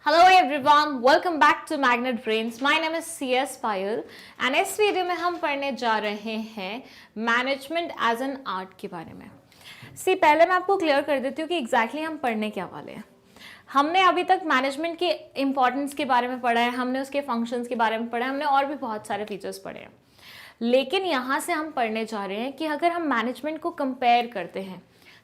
Hello everyone, welcome back to Magnet Brains. My name is CS Payal and इस video में हम पढ़ने जा रहे हैं मैनेजमेंट एज एन आर्ट के बारे में। पहले मैं आपको क्लियर कर देती हूँ कि एग्जैक्टली हम पढ़ने क्या वाले हैं। हमने अभी तक मैनेजमेंट के इंपॉर्टेंस के बारे में पढ़ा है, हमने उसके फंक्शंस के बारे में पढ़ा है, हमने और भी बहुत सारे फीचर्स पढ़े हैं। लेकिन यहाँ से हम पढ़ने जा रहे हैं कि अगर हम मैनेजमेंट को कंपेयर करते हैं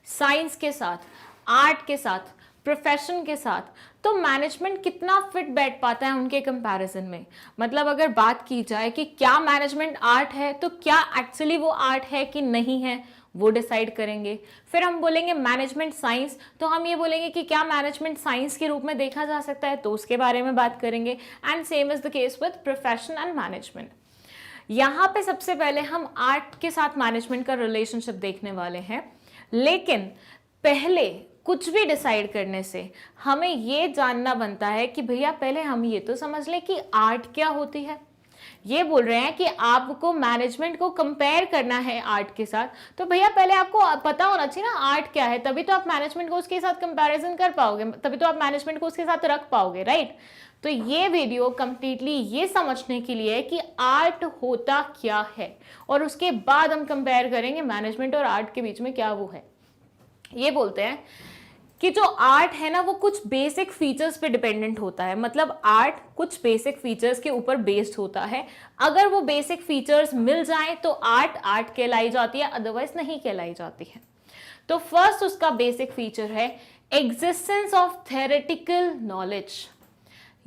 साइंस के साथ, आर्ट के साथ, प्रोफेशन के साथ, तो मैनेजमेंट कितना फिट बैठ पाता है उनके कंपैरिजन में। मतलब अगर बात की जाए कि क्या मैनेजमेंट आर्ट है, तो क्या एक्चुअली वो आर्ट है कि नहीं है, वो डिसाइड करेंगे। फिर हम बोलेंगे मैनेजमेंट साइंस, तो हम ये बोलेंगे कि क्या मैनेजमेंट साइंस के रूप में देखा जा सकता है, तो उसके बारे में बात करेंगे। And same is the case with profession and management. यहाँ पे सबसे पहले हम आर्ट के साथ मैनेजमेंट का रिलेशनशिप देखने वाले हैं, लेकिन पहले कुछ भी डिसाइड करने से हमें ये जानना बनता है कि भैया पहले हम ये तो समझ लें कि आर्ट क्या होती है। ये बोल रहे हैं कि आपको मैनेजमेंट को कंपेयर करना है आर्ट के साथ, तो भैया पहले आपको पता होना चाहिए ना आर्ट क्या है, तभी तो आप मैनेजमेंट को उसके साथ कंपैरिजन कर पाओगे, तभी तो आप मैनेजमेंट को उसके साथ रख पाओगे, राइट। तो ये वीडियो कंप्लीटली ये समझने के लिए है कि आर्ट होता क्या है, और उसके बाद हम कंपेयर करेंगे मैनेजमेंट और आर्ट के बीच में क्या वो है। ये बोलते हैं कि जो आर्ट है ना वो कुछ बेसिक फीचर्स पे डिपेंडेंट होता है। मतलब आर्ट कुछ बेसिक फीचर्स के ऊपर बेस्ड होता है। अगर वो बेसिक फीचर्स मिल जाएं तो आर्ट आर्ट कहलाई जाती है, अदरवाइज नहीं कहलाई जाती है। तो फर्स्ट उसका बेसिक फीचर है एग्जिस्टेंस ऑफ थ्योरेटिकल नॉलेज।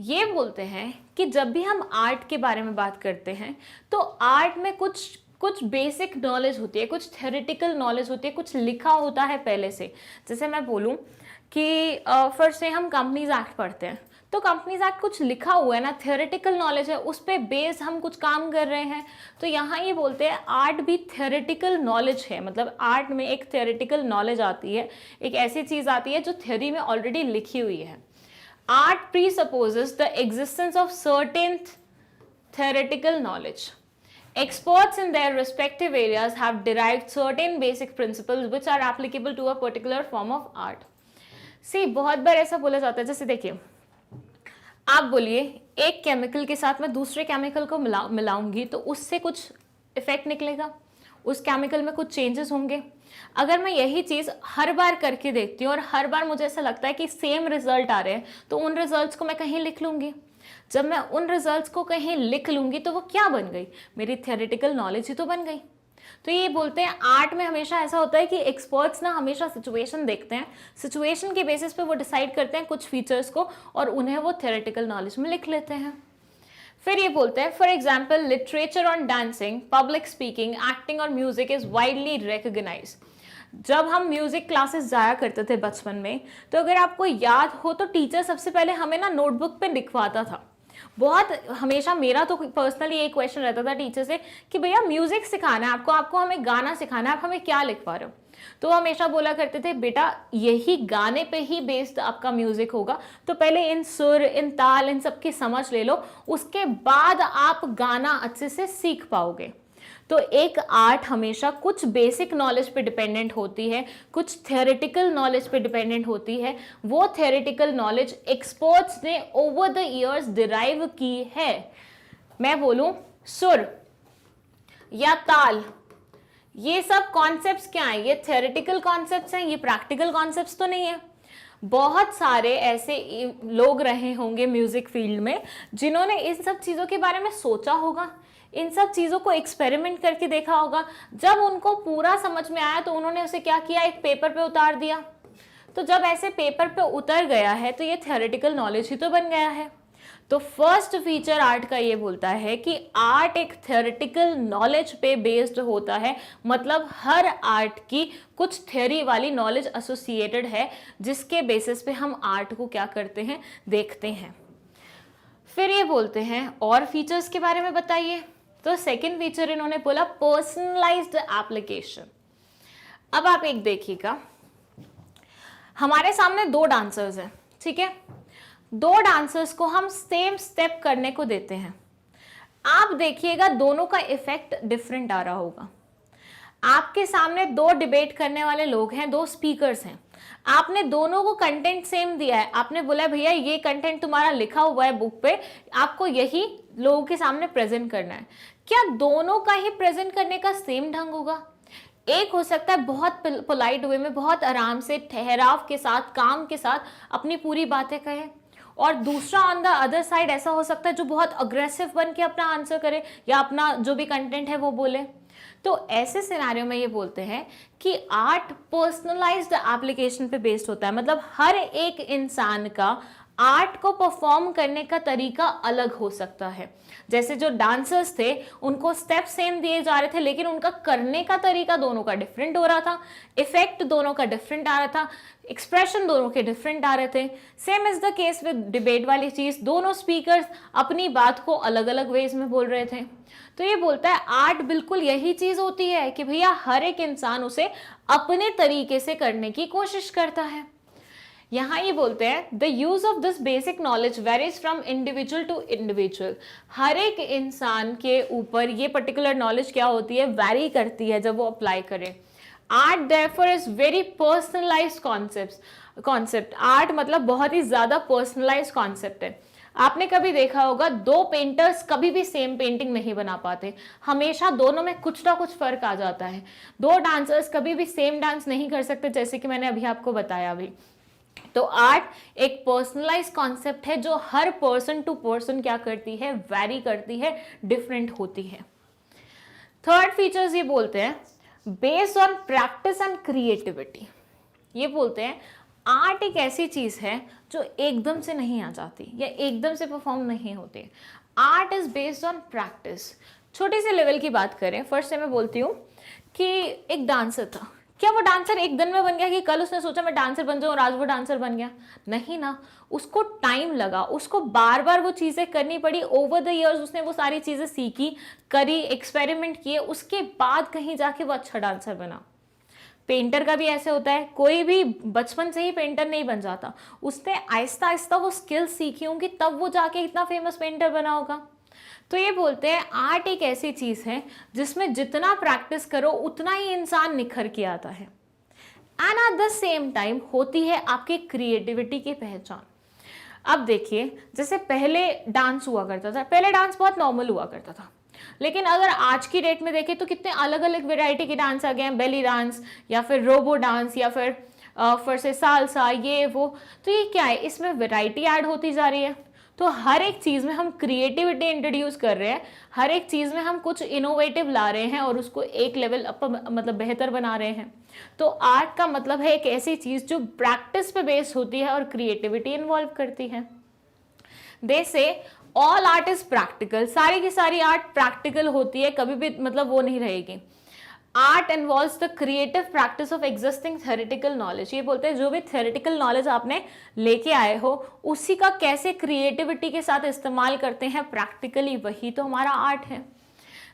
ये बोलते हैं कि जब भी हम आर्ट के बारे में बात करते हैं तो आर्ट में कुछ बेसिक नॉलेज होती है, कुछ थ्योरेटिकल नॉलेज होती है, कुछ लिखा होता है पहले से। जैसे मैं बोलूं कि फर्स्ट से हम कंपनीज एक्ट पढ़ते हैं, तो कंपनीज एक्ट कुछ लिखा हुआ है ना, थ्योरेटिकल नॉलेज है, उस पर बेस हम कुछ काम कर रहे हैं। तो यहाँ ये बोलते हैं आर्ट भी थ्योरेटिकल नॉलेज है। मतलब आर्ट में एक थ्योरेटिकल नॉलेज आती है, एक ऐसी चीज आती है जो थ्योरी में ऑलरेडी लिखी हुई है। Art presupposes the existence of certain theoretical knowledge. Experts in their respective areas have derived certain basic principles which are applicable to a particular form of art. See, बहुत बार ऐसा बोला जाता है, जैसे देखिए आप बोलिए एक केमिकल के साथ मैं दूसरे केमिकल को मिलाऊंगी तो उससे कुछ इफेक्ट निकलेगा, उस केमिकल में कुछ चेंजेस होंगे। अगर मैं यही चीज हर बार करके देखती हूँ और हर बार मुझे ऐसा लगता है कि सेम रिजल्ट आ रहे हैं, तो उन रिजल्ट्स को मैं कहीं लिख लूंगी। जब मैं उन रिजल्ट्स को कहीं लिख लूंगी तो वो क्या बन गई, मेरी थ्योरेटिकल नॉलेज ही तो बन गई। तो ये बोलते हैं आर्ट में हमेशा ऐसा होता है कि एक्सपर्ट्स ना हमेशा सिचुएशन देखते हैं, सिचुएशन के बेसिस पे वो डिसाइड करते हैं कुछ फीचर्स को और उन्हें वो थ्योरेटिकल नॉलेज में लिख लेते हैं। फिर ये बोलते हैं for example literature on dancing, public speaking, acting और म्यूजिक इज वाइडली रिकॉग्नाइज्ड। जब हम म्यूजिक क्लासेस जाया करते थे बचपन में, तो अगर आपको याद हो तो टीचर सबसे पहले हमें ना नोटबुक पे लिखवाता था। बहुत हमेशा मेरा तो पर्सनली एक क्वेश्चन रहता था टीचर से कि भैया म्यूजिक सिखाना है आपको हमें गाना सिखाना है, आप हमें क्या लिखवा रहे हो। तो हमेशा बोला करते थे बेटा यही गाने पे ही बेस्ड आपका म्यूजिक होगा, तो पहले इन सुर, इन ताल, इन सब की समझ ले लो, उसके बाद आप गाना अच्छे से सीख पाओगे। तो एक आर्ट हमेशा कुछ बेसिक नॉलेज पे डिपेंडेंट होती है, कुछ थ्योरेटिकल नॉलेज पे डिपेंडेंट होती है। वो थ्योरेटिकल नॉलेज एक्सपर्ट्स ने ओवर द इयर्स डिराइव की है। मैं बोलूं सुर या ताल, ये सब कॉन्सेप्ट्स क्या हैं, ये थ्योरेटिकल कॉन्सेप्ट्स हैं, ये प्रैक्टिकल कॉन्सेप्ट्स तो नहीं है। बहुत सारे ऐसे लोग रहे होंगे म्यूजिक फील्ड में जिन्होंने इन सब चीजों के बारे में सोचा होगा, इन सब चीजों को एक्सपेरिमेंट करके देखा होगा। जब उनको पूरा समझ में आया तो उन्होंने उसे क्या किया, एक पेपर पे उतार दिया। तो जब ऐसे पेपर पे उतर गया है तो ये थ्योरेटिकल नॉलेज ही तो बन गया है। तो फर्स्ट फीचर आर्ट का ये बोलता है कि आर्ट एक थ्योरेटिकल नॉलेज पे बेस्ड होता है। मतलब हर आर्ट की कुछ थ्योरी वाली नॉलेज एसोसिएटेड है, जिसके बेसिस पे हम आर्ट को क्या करते हैं, देखते हैं। फिर ये बोलते हैं और फीचर्स के बारे में बताइए। तो सेकंड फीचर इन्होंने बोला पर्सनलाइज्ड एप्लीकेशन। अब आप एक देखिएगा, हमारे सामने दो डांसर्स हैं, ठीक है। दो डांसर्स को हम सेम स्टेप करने को देते हैं। आप देखिएगा दोनों का इफेक्ट डिफरेंट आ रहा होगा। आपके सामने दो डिबेट करने वाले लोग हैं, दो स्पीकर्स हैं, आपने दोनों को कंटेंट सेम दिया है, आपने बोला भैया ये कंटेंट तुम्हारा लिखा हुआ है बुक पे, आपको यही लोगों के सामने प्रेजेंट करना है। क्या दोनों का ही प्रेजेंट करने का सेम ढंग होगा? एक हो सकता है बहुत पोलाइट वे में, बहुत आराम से, ठहराव के साथ, काम के साथ अपनी पूरी बातें कहे, और दूसरा ऑन द अदर साइड ऐसा हो सकता है जो बहुत अग्रेसिव बन के अपना आंसर करे या अपना जो भी कंटेंट है वो बोले। तो ऐसे सिनेरियो में ये बोलते हैं कि आर्ट पर्सनलाइज्ड एप्लीकेशन पे बेस्ड होता है, मतलब हर एक इंसान का आर्ट को परफॉर्म करने का तरीका अलग हो सकता है। जैसे जो डांसर्स थे उनको स्टेप सेम दिए जा रहे थे, लेकिन उनका करने का तरीका दोनों का डिफरेंट हो रहा था, इफेक्ट दोनों का डिफरेंट आ रहा था, एक्सप्रेशन दोनों के डिफरेंट आ रहे थे। Same is the case with debate वाली चीज, दोनों स्पीकर्स अपनी बात को अलग अलग वेज में बोल रहे थे। तो ये बोलता है आर्ट बिल्कुल यही चीज होती है कि भैया हर एक इंसान उसे अपने तरीके से करने की कोशिश करता है। यहां ये बोलते हैं the use of this basic knowledge varies from individual to individual. हर एक इंसान के ऊपर ये पर्टिकुलर नॉलेज क्या होती है, वैरी करती है जब वो अप्लाई करे। Art therefore is very personalised concept. Art मतलब बहुत ही ज्यादा पर्सनलाइज्ड कॉन्सेप्ट है। आपने कभी देखा होगा दो पेंटर्स कभी भी सेम पेंटिंग नहीं बना पाते, हमेशा दोनों में कुछ ना कुछ फर्क आ जाता है। दो डांसर्स कभी भी सेम डांस नहीं कर सकते, जैसे कि मैंने अभी आपको बताया अभी। तो आर्ट एक पर्सनलाइज कॉन्सेप्ट है जो हर पर्सन टू पर्सन क्या करती है, वैरी करती है, डिफरेंट होती है। थर्ड फीचर्स ये बोलते हैं based on practice and creativity. ये बोलते हैं आर्ट एक ऐसी चीज है जो एकदम से नहीं आ जाती या एकदम से परफॉर्म नहीं होती। Art is based on practice. छोटी सी लेवल की बात करें, फर्स्ट से मैं बोलती हूँ कि एक डांसर था, क्या वो डांसर एक दिन में बन गया कि कल उसने सोचा मैं डांसर बन जाऊं और आज वो डांसर बन गया? नहीं ना, उसको टाइम लगा, उसको बार बार वो चीजें करनी पड़ी। ओवर द इयर्स उसने वो सारी चीजें सीखी, करी, एक्सपेरिमेंट किए, उसके बाद कहीं जाके वो अच्छा डांसर बना। पेंटर का भी ऐसे होता है, कोई भी बचपन से ही पेंटर नहीं बन जाता, उसने आहिस्ता आहिस्ता वो स्किल्स सीखी होंगी, तब वो जाके इतना फेमस पेंटर बना होगा। तो ये बोलते हैं आर्ट एक ऐसी चीज है जिसमें जितना प्रैक्टिस करो उतना ही इंसान निखर के आता है। And at the same time होती है आपकी क्रिएटिविटी की पहचान। अब देखिए, जैसे पहले डांस हुआ करता था, पहले डांस बहुत नॉर्मल हुआ करता था, लेकिन अगर आज की डेट में देखें तो कितने अलग अलग वेराइटी के डांस आ गए हैं, बेली डांस या फिर रोबो डांस या फिर से सालसा, ये वो। तो ये क्या है, इसमें वेराइटी ऐड होती जा रही है। तो हर एक चीज में हम क्रिएटिविटी इंट्रोड्यूस कर रहे हैं, हर एक चीज में हम कुछ इनोवेटिव ला रहे हैं और उसको एक लेवल अप मतलब बेहतर बना रहे हैं। तो आर्ट का मतलब है एक ऐसी चीज जो प्रैक्टिस पे बेस्ड होती है और क्रिएटिविटी इन्वॉल्व करती है। दे से ऑल आर्ट इज प्रैक्टिकल, सारी की सारी आर्ट प्रैक्टिकल होती है, कभी भी मतलब वो नहीं रहेगी। Art involves the creative practice of existing theoretical knowledge. ये बोलते हैं जो भी थ्योरेटिकल नॉलेज आपने लेके आए हो उसी का कैसे क्रिएटिविटी के साथ इस्तेमाल करते हैं प्रैक्टिकली, वही तो हमारा आर्ट है।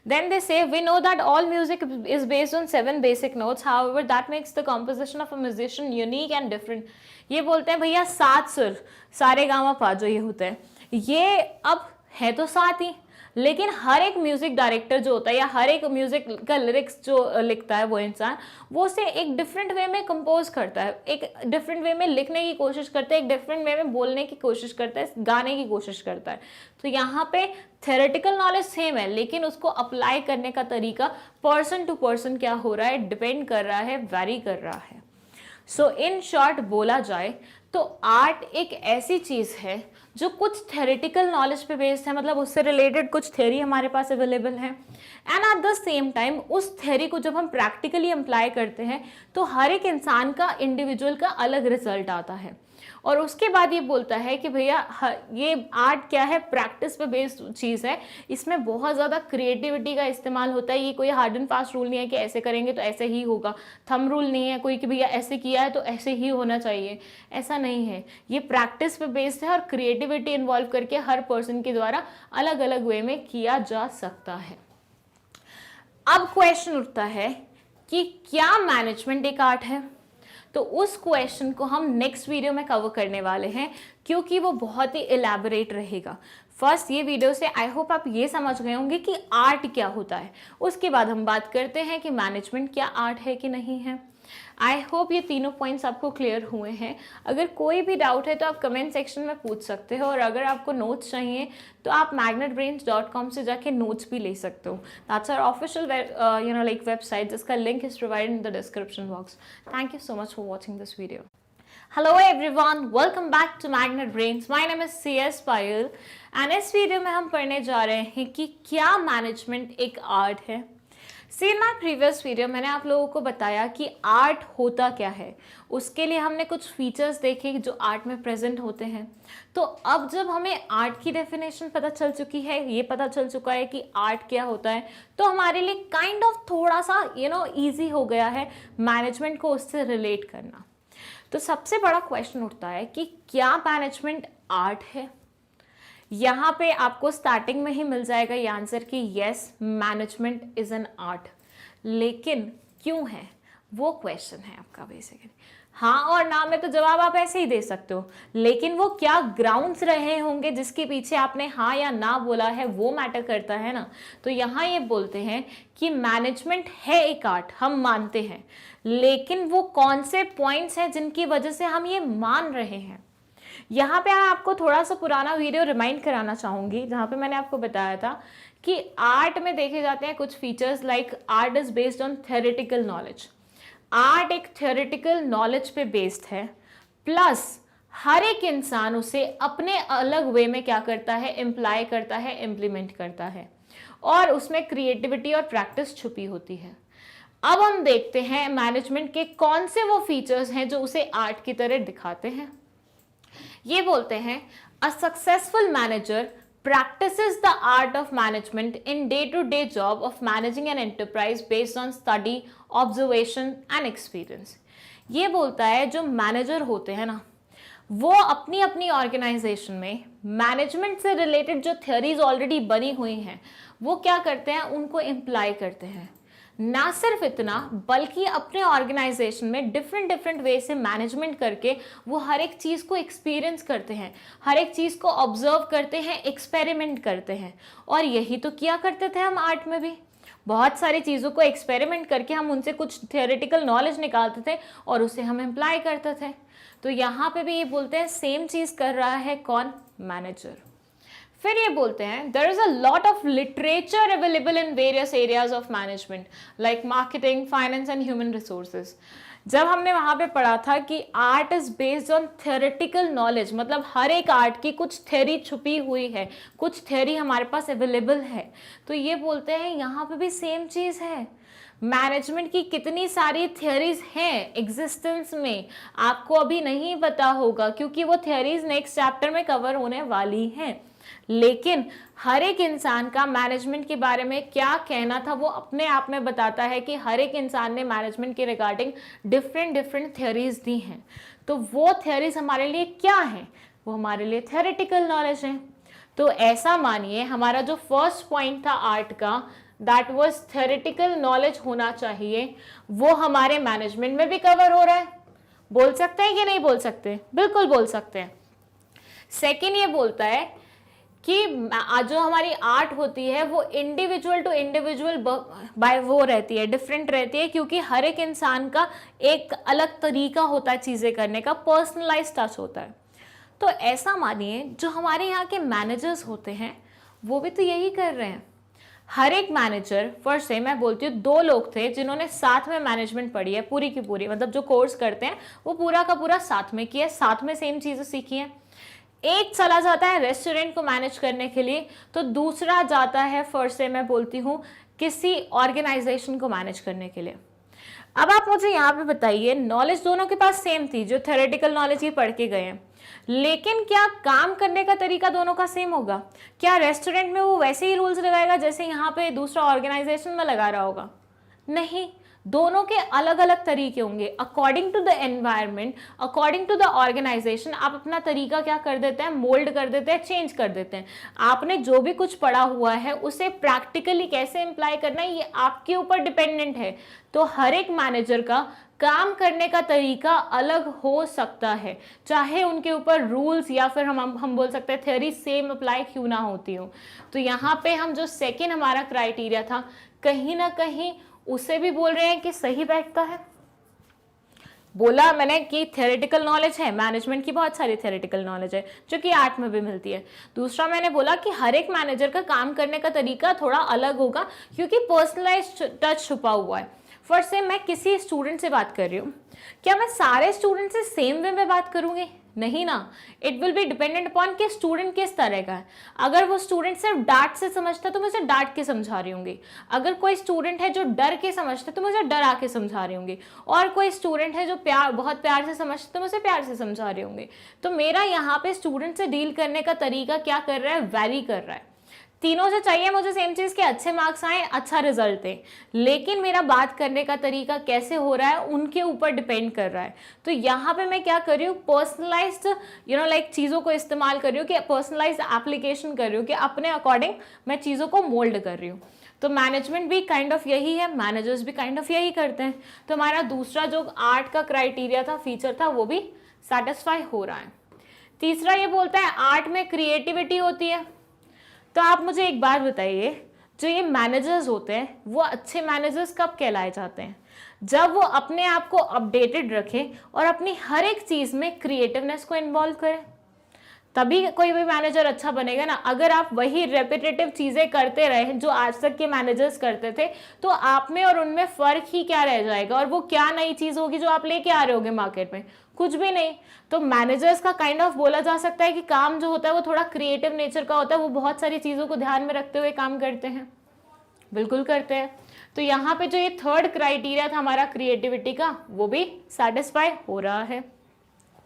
Then they say we know that all music is based on 7 basic notes, however that makes the composition of a musician unique and different। ये बोलते हैं भैया 7 सुर, सारे गामा पा जो ये होते हैं, ये अब है तो 7 ही, लेकिन हर एक म्यूजिक डायरेक्टर जो होता है या हर एक म्यूजिक का लिरिक्स जो लिखता है वो इंसान, वो उसे एक डिफरेंट वे में कंपोज करता है, एक डिफरेंट वे में लिखने की कोशिश करता है, एक डिफरेंट वे में बोलने की कोशिश करता है, गाने की कोशिश करता है। तो यहाँ पे थ्योरेटिकल नॉलेज सेम है, लेकिन उसको अप्लाई करने का तरीका पर्सन टू पर्सन क्या हो रहा है, डिपेंड कर रहा है, वैरी कर रहा है। सो इन शॉर्ट बोला जाए तो आर्ट एक ऐसी चीज है जो कुछ थ्योरेटिकल नॉलेज पे बेस्ड है, मतलब उससे रिलेटेड कुछ थ्योरी हमारे पास अवेलेबल है, and at the same time उस थ्योरी को जब हम प्रैक्टिकली अप्लाई करते हैं तो हर एक इंसान का, इंडिविजुअल का अलग रिजल्ट आता है। और उसके बाद ये बोलता है कि भैया ये आर्ट क्या है, प्रैक्टिस पे बेस्ड चीज़ है, इसमें बहुत ज़्यादा क्रिएटिविटी का इस्तेमाल होता है। ये कोई हार्ड एंड फास्ट रूल नहीं है कि ऐसे करेंगे तो ऐसे ही होगा, थंब रूल नहीं है कोई कि भैया ऐसे किया है तो ऐसे ही होना चाहिए, ऐसा नहीं है। ये प्रैक्टिस पे बेस्ड है और क्रिएटिविटी इन्वॉल्व करके हर पर्सन के द्वारा अलग अलग वे में किया जा सकता है। अब क्वेश्चन उठता है कि क्या मैनेजमेंट एक आर्ट है? तो उस क्वेश्चन को हम नेक्स्ट वीडियो में कवर करने वाले हैं, क्योंकि वो बहुत ही इलैबोरेट रहेगा। फर्स्ट ये वीडियो से आई होप आप ये समझ गए होंगे कि आर्ट क्या होता है। उसके बाद हम बात करते हैं कि मैनेजमेंट क्या आर्ट है कि नहीं है। आई होप ये तीनों पॉइंट्स आपको क्लियर हुए हैं। अगर कोई भी डाउट है तो आप कमेंट सेक्शन में पूछ सकते हो, और अगर आपको नोट्स चाहिए तो आप magnetbrains.com से जाके नोट्स भी ले सकते हो। दैट्स आवर ऑफिशियल वेबसाइट, जिसका link is provided in the description box. Thank you so much for watching this video. Hello everyone, welcome back to magnet brains. My name is CS Payal and इस video में हम पढ़ने जा रहे हैं कि क्या मैनेजमेंट एक आर्ट है। इन माय प्रीवियस वीडियो मैंने आप लोगों को बताया कि आर्ट होता क्या है। उसके लिए हमने कुछ फीचर्स देखे जो आर्ट में प्रेजेंट होते हैं। तो अब जब हमें आर्ट की डेफिनेशन पता चल चुकी है, ये पता चल चुका है कि आर्ट क्या होता है, तो हमारे लिए काइंड ऑफ थोड़ा सा ईजी हो गया है मैनेजमेंट को उससे रिलेट करना। तो सबसे बड़ा क्वेश्चन उठता है कि क्या मैनेजमेंट आर्ट है। यहाँ पे आपको स्टार्टिंग में ही मिल जाएगा ये आंसर कि yes, management is an art. लेकिन क्यों है, वो क्वेश्चन है आपका बेसिकली। हाँ और ना में तो जवाब आप ऐसे ही दे सकते हो, लेकिन वो क्या ग्राउंड्स रहे होंगे जिसके पीछे आपने हाँ या ना बोला है, वो मैटर करता है ना। तो यहाँ ये बोलते हैं कि मैनेजमेंट है एक आर्ट, हम मानते हैं, लेकिन वो कौन से पॉइंट्स हैं जिनकी वजह से हम ये मान रहे हैं। यहाँ पे मैं आपको थोड़ा सा पुराना वीडियो रिमाइंड कराना चाहूंगी, जहाँ पे मैंने आपको बताया था कि आर्ट में देखे जाते हैं कुछ features like art is based on theoretical knowledge. Art एक थ्योरेटिकल नॉलेज पे बेस्ड है, प्लस हर एक इंसान उसे अपने अलग वे में क्या करता है, इम्प्लाई करता है, इम्प्लीमेंट करता है, और उसमें क्रिएटिविटी और प्रैक्टिस छुपी होती है। अब हम देखते हैं मैनेजमेंट के कौन से वो फीचर्स हैं जो उसे आर्ट की तरह दिखाते हैं। ये बोलते हैं a successful manager practices the art of management in day-to-day job of managing an enterprise based on study, observation and experience। ये बोलता है जो मैनेजर होते हैं ना, वो अपनी अपनी ऑर्गेनाइजेशन में मैनेजमेंट से रिलेटेड जो थ्योरीज ऑलरेडी बनी हुई हैं, वो क्या करते हैं, उनको इम्प्लाई करते हैं। ना सिर्फ इतना, बल्कि अपने ऑर्गेनाइजेशन में डिफरेंट वे से मैनेजमेंट करके वो हर एक चीज़ को एक्सपीरियंस करते हैं, हर एक चीज़ को ऑब्जर्व करते हैं, एक्सपेरिमेंट करते हैं। और यही तो किया करते थे हम आर्ट में भी। बहुत सारी चीज़ों को एक्सपेरिमेंट करके हम उनसे कुछ थियोरेटिकल नॉलेज निकालते थे और उसे हम इम्प्लाई करते थे। तो यहाँ पे भी ये बोलते हैं सेम चीज़ कर रहा है कौन, मैनेजर। फिर ये बोलते हैं there is a lot of literature available in various areas of management like marketing, finance and human resources. जब हमने वहाँ पे पढ़ा था कि art is based on theoretical knowledge, मतलब हर एक आर्ट की कुछ थ्योरी छुपी हुई है, कुछ थ्योरी हमारे पास अवेलेबल है। तो ये बोलते हैं यहाँ पे भी सेम चीज़ है। मैनेजमेंट की कितनी सारी थ्योरीज हैं एग्जिस्टेंस में, आपको अभी नहीं पता होगा क्योंकि वो थ्योरीज नेक्स्ट चैप्टर में कवर होने वाली हैं। लेकिन हर एक इंसान का मैनेजमेंट के बारे में क्या कहना था वो अपने आप में बताता है कि हर एक इंसान ने मैनेजमेंट के रिगार्डिंग डिफरेंट थ्योरीज दी हैं। तो वो थ्योरीज हमारे लिए क्या हैं, वो हमारे लिए थ्योरेटिकल नॉलेज है। तो ऐसा मानिए हमारा जो फर्स्ट पॉइंट था आर्ट का, दैट वाज थ्योरेटिकल नॉलेज होना चाहिए, वो हमारे मैनेजमेंट में भी कवर हो रहा है। बोल सकते हैं कि नहीं बोल सकते, बिल्कुल बोल सकते हैं। सेकेंड ये बोलता है कि जो हमारी आर्ट होती है वो इंडिविजुअल टू इंडिविजुअल बाय वो रहती है, डिफरेंट रहती है, क्योंकि हर एक इंसान का एक अलग तरीका होता है चीज़ें करने का, पर्सनलाइज टच होता है। तो ऐसा मानिए जो हमारे यहाँ के मैनेजर्स होते हैं वो भी तो यही कर रहे हैं। हर एक मैनेजर, फर्स्ट से मैं बोलती हूँ 2 लोग थे जिन्होंने साथ में मैनेजमेंट पढ़ी है पूरी की पूरी, मतलब जो कोर्स करते हैं वो पूरा का पूरा साथ में किया है, साथ में सेम चीज़ें सीखी हैं। एक चला जाता है रेस्टोरेंट को मैनेज करने के लिए, तो दूसरा जाता है, फर्स्ट से मैं बोलती हूँ, किसी ऑर्गेनाइजेशन को मैनेज करने के लिए। अब आप मुझे यहाँ पे बताइए, नॉलेज दोनों के पास सेम थी, जो थ्योरेटिकल नॉलेज ही पढ़ के गए हैं, लेकिन क्या काम करने का तरीका दोनों का सेम होगा? क्या रेस्टोरेंट में वो वैसे ही रूल्स लगाएगा जैसे यहाँ पे दूसरा ऑर्गेनाइजेशन में लगा रहा होगा? नहीं, दोनों के अलग अलग तरीके होंगे। According to the environment, according to the organisation, आप अपना तरीका क्या कर देते हैं, मोल्ड कर देते हैं, चेंज कर देते हैं। आपने जो भी कुछ पढ़ा हुआ है उसे प्रैक्टिकली कैसे इम्प्लाई करना है, ये आपके ऊपर डिपेंडेंट है। तो हर एक मैनेजर का काम करने का तरीका अलग हो सकता है, चाहे उनके ऊपर रूल्स या फिर हम बोल सकते हैं थ्योरी सेम अप्लाई क्यों ना होती हो। तो यहाँ पे हम जो सेकेंड हमारा क्राइटेरिया था, कहीं ना कहीं उसे भी बोल रहे हैं कि सही बैठता है। बोला मैंने कि थ्योरेटिकल नॉलेज है, मैनेजमेंट की बहुत सारी थ्योरेटिकल नॉलेज है जो कि आर्ट में भी मिलती है। दूसरा मैंने बोला कि हर एक मैनेजर का काम करने का तरीका थोड़ा अलग होगा क्योंकि पर्सनलाइज्ड टच छुपा हुआ है। फॉर से मैं किसी स्टूडेंट से बात कर रही हूँ, क्या मैं सारे स्टूडेंट से सेम वे में बात करूंगी? नहीं ना, it will be dependent upon कि स्टूडेंट किस तरह का है। अगर वो स्टूडेंट सिर्फ डांट से समझता है तो मैं उसे डांट के समझा रही होंगी, अगर कोई स्टूडेंट है जो डर के समझता है तो मैं उसे डरा के समझा रही होंगी, और कोई स्टूडेंट है जो बहुत प्यार से समझता है तो मैं उसे प्यार से समझा रही होंगी। तो मेरा यहाँ पे स्टूडेंट से डील करने का तरीका क्या कर रहा है, वैरी कर रहा है। तीनों से चाहिए मुझे सेम चीज के अच्छे मार्क्स आए, अच्छा रिजल्ट है, लेकिन मेरा बात करने का तरीका कैसे हो रहा है उनके ऊपर डिपेंड कर रहा है। तो यहाँ पे मैं क्या कर रही हूँ, पर्सनलाइज्ड लाइक चीज़ों को इस्तेमाल कर रही हूँ, कि पर्सनलाइज्ड एप्लीकेशन कर रही हूँ, कि अपने अकॉर्डिंग मैं चीज़ों को मोल्ड कर रही हूँ। तो मैनेजमेंट भी काइंड ऑफ यही है, मैनेजर्स भी काइंड ऑफ यही करते हैं। तो हमारा दूसरा जो आर्ट का क्राइटेरिया था, फीचर था, वो भी सेटिस्फाई हो रहा है। तीसरा ये बोलता है आर्ट में क्रिएटिविटी होती है। तो आप मुझे एक बात बताइए, जो ये मैनेजर्स होते हैं वो अच्छे मैनेजर्स कब कहलाए जाते हैं? जब वो अपने आप को अपडेटेड रखें और अपनी हर एक चीज़ में क्रिएटिवनेस को इन्वॉल्व करें, तभी कोई भी मैनेजर अच्छा बनेगा ना। अगर आप वही रेपिटेटिव चीज़ें करते रहे जो आज तक के मैनेजर्स करते थे, तो आप में और उनमें फ़र्क ही क्या रह जाएगा, और वो क्या नई चीज़ होगी जो आप लेके आ रहे होगे मार्केट में? कुछ भी नहीं। तो मैनेजर्स का काइंड ऑफ बोला जा सकता है कि काम जो होता है वो थोड़ा क्रिएटिव नेचर का होता है, वो बहुत सारी चीज़ों को ध्यान में रखते हुए काम करते हैं। बिल्कुल करते हैं। तो यहाँ पे जो ये थर्ड क्राइटेरिया था हमारा क्रिएटिविटी का, वो भी सेटिस्फाई हो रहा है।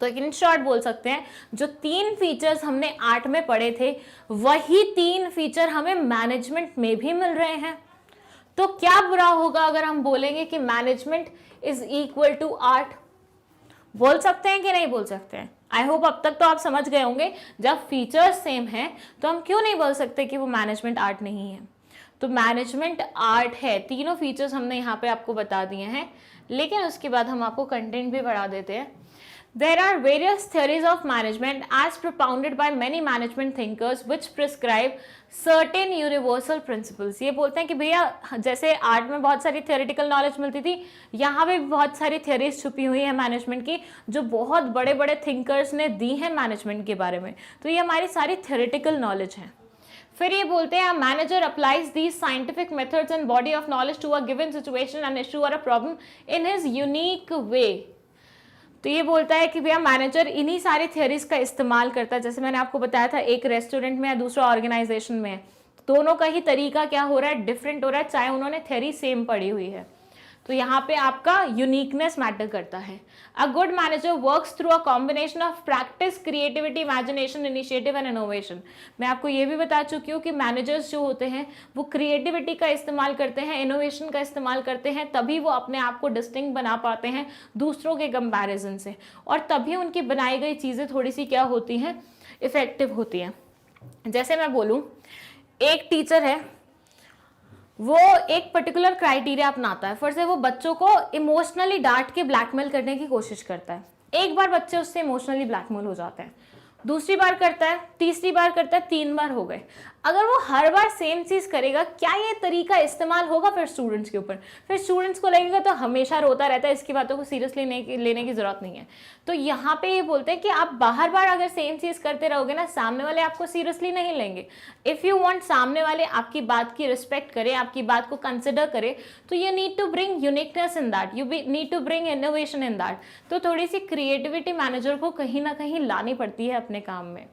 तो इन शॉर्ट बोल सकते हैं जो 3 फीचर्स हमने आर्ट में पढ़े थे, वही 3 फीचर हमें मैनेजमेंट में भी मिल रहे हैं। तो क्या बुरा होगा अगर हम बोलेंगे कि management is equal to art? बोल सकते हैं कि नहीं बोल सकते हैं? आई होप अब तक तो आप समझ गए होंगे, जब फीचर्स सेम हैं तो हम क्यों नहीं बोल सकते कि वो मैनेजमेंट आर्ट नहीं है। तो मैनेजमेंट आर्ट है, तीनों फीचर्स हमने यहाँ पे आपको बता दिए हैं, लेकिन उसके बाद हम आपको कंटेंट भी बढ़ा देते हैं। There are various theories of management as propounded by many management thinkers which prescribe certain universal principles। ये बोलते हैं कि भैया जैसे आर्ट में बहुत सारी theoretical knowledge मिलती थी, यहाँ पे बहुत सारी theories छुपी हुई है मैनेजमेंट की, जो बहुत बड़े बड़े thinkers ने दी हैं मैनेजमेंट के बारे में। तो ये हमारी सारी theoretical knowledge है। फिर ये बोलते हैं manager applies these scientific methods and body of knowledge to a given situation and issue or a problem in his unique way. तो ये बोलता है कि भैया मैनेजर इन्हीं सारी थियरीज का इस्तेमाल करता है। जैसे मैंने आपको बताया था, एक रेस्टोरेंट में या दूसरा ऑर्गेनाइजेशन में, दोनों का ही तरीका क्या हो रहा है, डिफरेंट हो रहा है, चाहे उन्होंने थियरी सेम पढ़ी हुई है। तो यहाँ पे आपका यूनिकनेस मैटर करता है। A good manager works through a combination of practice, creativity, imagination, initiative and innovation. मैं आपको ये भी बता चुकी हूँ कि मैनेजर्स जो होते हैं वो क्रिएटिविटी का इस्तेमाल करते हैं, इनोवेशन का इस्तेमाल करते हैं, तभी वो अपने आप को डिस्टिंक्ट बना पाते हैं दूसरों के कंपैरिजन से, और तभी उनकी बनाई गई चीज़ें थोड़ी सी क्या होती हैं, इफेक्टिव होती हैं। जैसे मैं बोलूँ, एक टीचर है, वो एक पर्टिकुलर क्राइटेरिया अपनाता है, फिर से वो बच्चों को इमोशनली डांट के ब्लैकमेल करने की कोशिश करता है। एक बार बच्चे उससे इमोशनली ब्लैकमेल हो जाते हैं, दूसरी बार करता है, तीसरी बार करता है, 3 बार हो गए। अगर वो हर बार सेम चीज़ करेगा, क्या ये तरीका इस्तेमाल होगा फिर स्टूडेंट्स के ऊपर? फिर स्टूडेंट्स को लगेगा तो हमेशा रोता रहता है, इसकी बातों को सीरियसली लेने की ज़रूरत नहीं है। तो यहाँ पे ये बोलते हैं कि आप बार बार अगर सेम चीज़ करते रहोगे ना, सामने वाले आपको सीरियसली नहीं लेंगे। इफ़ यू वांट सामने वाले आपकी बात की रिस्पेक्ट करें, आपकी बात को कंसिडर करें, तो you need to bring uniqueness in that, you need to bring innovation in that. तो थोड़ी सी क्रिएटिविटी मैनेजर को कहीं ना कहीं लानी पड़ती है अपने काम में।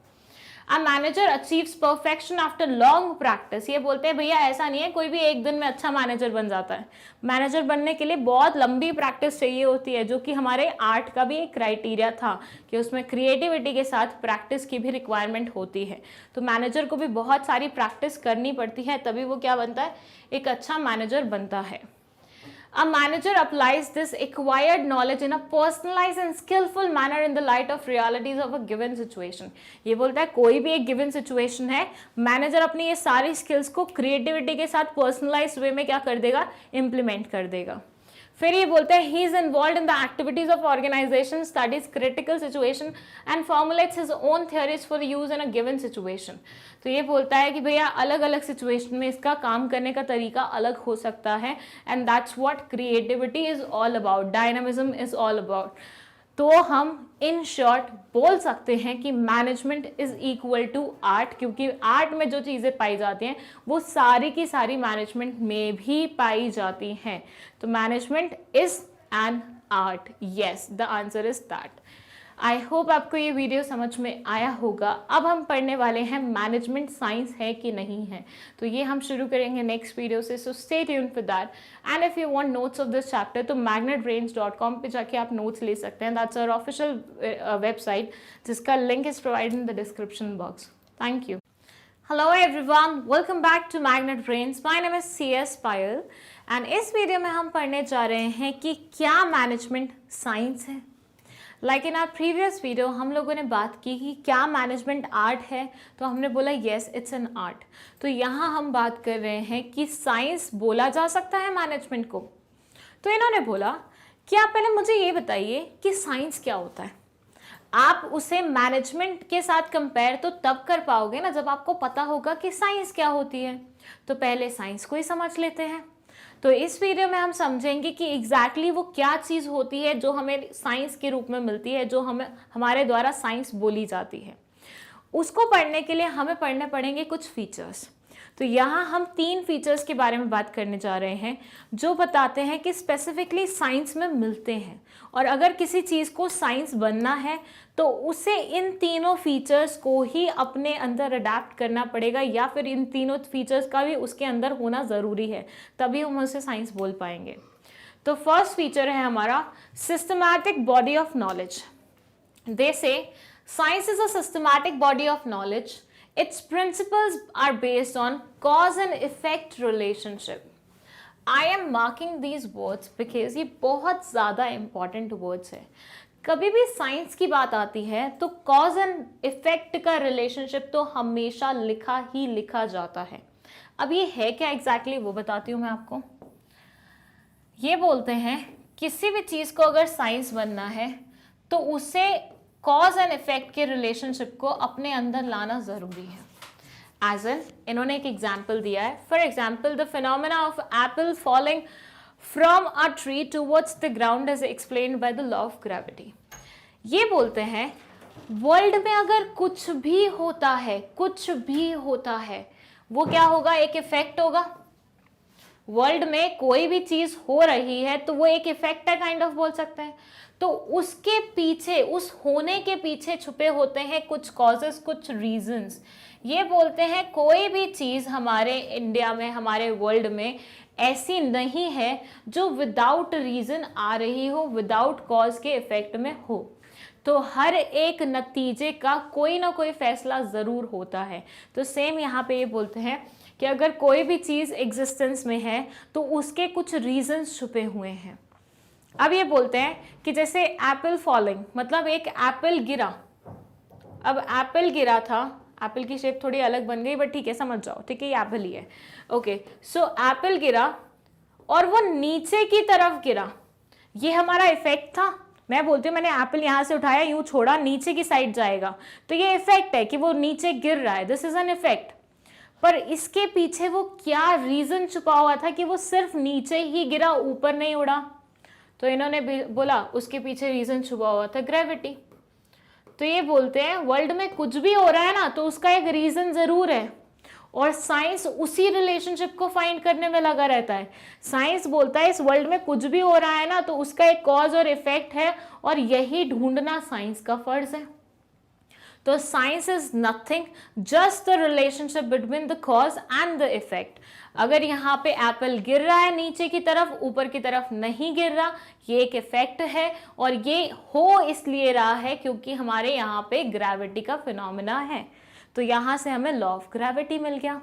A manager achieves perfection after long practice। ये बोलते हैं भैया ऐसा नहीं है कोई भी एक दिन में अच्छा मैनेजर बन जाता है। मैनेजर बनने के लिए बहुत लंबी प्रैक्टिस चाहिए होती है, जो कि हमारे आर्ट का भी एक क्राइटेरिया था कि उसमें क्रिएटिविटी के साथ प्रैक्टिस की भी रिक्वायरमेंट होती है। तो मैनेजर को भी बहुत सारी प्रैक्टिस करनी पड़ती है, तभी वो क्या बनता है, एक अच्छा मैनेजर बनता है। A manager applies this acquired knowledge in a personalized and skillful manner in the light of realities of a given situation। ये बोलता है कोई भी एक given situation है, मैनेजर अपनी ये सारी स्किल्स को क्रिएटिविटी के साथ पर्सनलाइज्ड वे में क्या कर देगा, इम्प्लीमेंट कर देगा। फिर ये बोलते हैं he is involve in the activities of organisation, studies critical situation and formulates his own theories for use in a given situation. तो ये बोलता है कि भैया अलग अलग सिचुएशन में इसका काम करने का तरीका अलग हो सकता है, and that's what creativity is all about, dynamism is all about. तो हम इन शॉर्ट बोल सकते हैं कि management is equal to art, क्योंकि आर्ट में जो चीज़ें पाई जाती हैं वो सारी की सारी मैनेजमेंट में भी पाई जाती हैं। तो management is an art, yes the answer is that. I hope आपको ये वीडियो समझ में आया होगा। अब हम पढ़ने वाले हैं मैनेजमेंट साइंस है कि नहीं है, तो ये हम शुरू करेंगे नेक्स्ट वीडियो से, so stay tuned for that. And if you want notes of this chapter तो magnetbrains.com पे जाके आप नोट्स ले सकते हैं। दैट्स आवर ऑफिशियल वेबसाइट जिसका link is provided in the description box. Thank you. Hello everyone, welcome back to magnet brains. My name is CS Payal and इस video में हम पढ़ने जा रहे हैं कि क्या मैनेजमेंट साइंस है। Like in our previous video हम लोगों ने बात की कि क्या मैनेजमेंट आर्ट है, तो हमने बोला येस इट्स एन आर्ट। तो यहाँ हम बात कर रहे हैं कि साइंस बोला जा सकता है मैनेजमेंट को। तो इन्होंने बोला कि आप पहले मुझे ये बताइए कि साइंस क्या होता है। आप उसे मैनेजमेंट के साथ कंपेयर तो तब कर पाओगे ना जब आपको पता होगा कि साइंस क्या होती है। तो पहले साइंस को ही समझ लेते हैं। तो इस वीडियो में हम समझेंगे कि एग्जैक्टली वो क्या चीज़ होती है जो हमें साइंस के रूप में मिलती है, जो हमें हमारे द्वारा साइंस बोली जाती है। उसको पढ़ने के लिए हमें पढ़ने पड़ेंगे कुछ फीचर्स। तो यहाँ हम 3 फीचर्स के बारे में बात करने जा रहे हैं जो बताते हैं कि स्पेसिफिकली साइंस में मिलते हैं, और अगर किसी चीज़ को साइंस बनना है तो उसे इन तीनों फीचर्स को ही अपने अंदर अडेप्ट करना पड़ेगा, या फिर इन तीनों फीचर्स का भी उसके अंदर होना ज़रूरी है, तभी हम उसे साइंस बोल पाएंगे। तो फर्स्ट फीचर है हमारा सिस्टमैटिक बॉडी ऑफ नॉलेज। दे से science is a systematic body of knowledge. Its principles are based on cause and effect relationship. I am marking these words because ये बहुत ज़्यादा important words है। कभी भी साइंस की बात आती है तो कॉज एंड इफेक्ट का रिलेशनशिप तो हमेशा लिखा ही लिखा जाता है। अब ये है क्या एग्जैक्टली वो बताती हूँ मैं आपको। ये बोलते हैं किसी भी चीज़ को अगर साइंस बनना है तो उसे कॉज एंड इफेक्ट के रिलेशनशिप को अपने अंदर लाना ज़रूरी है। एज एन इन्होंने एक एग्जाम्पल दिया है। For example the phenomena of Apple falling from a tree towards the ground is explained by the law of gravity. ये बोलते हैं वर्ल्ड में अगर कुछ भी होता है, कुछ भी होता है, वो क्या होगा, एक इफेक्ट होगा। वर्ल्ड में कोई भी चीज हो रही है तो वो एक इफेक्ट है, काइंड ऑफ बोल सकते हैं। तो उसके पीछे, उस होने के पीछे छुपे होते हैं कुछ कॉजेस, कुछ रीजंस। ये बोलते हैं कोई भी चीज हमारे इंडिया में, हमारे वर्ल्ड में ऐसी नहीं है जो विदाउट रीजन आ रही हो, विदाउट कॉज के इफेक्ट में हो। तो हर एक नतीजे का कोई ना कोई फैसला जरूर होता है। तो सेम यहाँ पे ये बोलते हैं कि अगर कोई भी चीज एग्जिस्टेंस में है तो उसके कुछ रीजंस छुपे हुए हैं। अब ये बोलते हैं कि जैसे एप्पल फॉलिंग, मतलब एक एप्पल गिरा। अब एप्पल गिरा था, एप्पल की शेप थोड़ी अलग बन गई बट ठीक है, समझ जाओ, ठीक है, ये एप्पल ही है। ओके, सो एप्पल गिरा और वो नीचे की तरफ गिरा, ये हमारा इफेक्ट था। मैं बोलती हूँ मैंने एप्पल यहाँ से उठाया, यूं छोड़ा, नीचे की साइड जाएगा, तो ये इफेक्ट है कि वो नीचे गिर रहा है, दिस इज एन इफेक्ट। पर इसके पीछे वो क्या रीजन छुपा हुआ था कि वो सिर्फ नीचे ही गिरा, ऊपर नहीं उड़ा। तो इन्होंने बोला उसके पीछे रीजन छुपा हुआ था ग्रेविटी। तो ये बोलते हैं वर्ल्ड में कुछ भी हो रहा है ना तो उसका एक रीजन जरूर है, और साइंस उसी रिलेशनशिप को फाइंड करने में लगा रहता है। साइंस बोलता है इस वर्ल्ड में कुछ भी हो रहा है ना तो उसका एक कॉज और इफेक्ट है, और यही ढूंढना साइंस का फर्ज है। तो science is nothing, just the relationship between the cause and the effect. अगर यहाँ पे एप्पल गिर रहा है नीचे की तरफ, ऊपर की तरफ नहीं गिर रहा, ये एक इफेक्ट है, और ये हो इसलिए रहा है क्योंकि हमारे यहाँ पे ग्रेविटी का फिनोमेना है। तो यहाँ से हमें लॉ ऑफ ग्रेविटी मिल गया।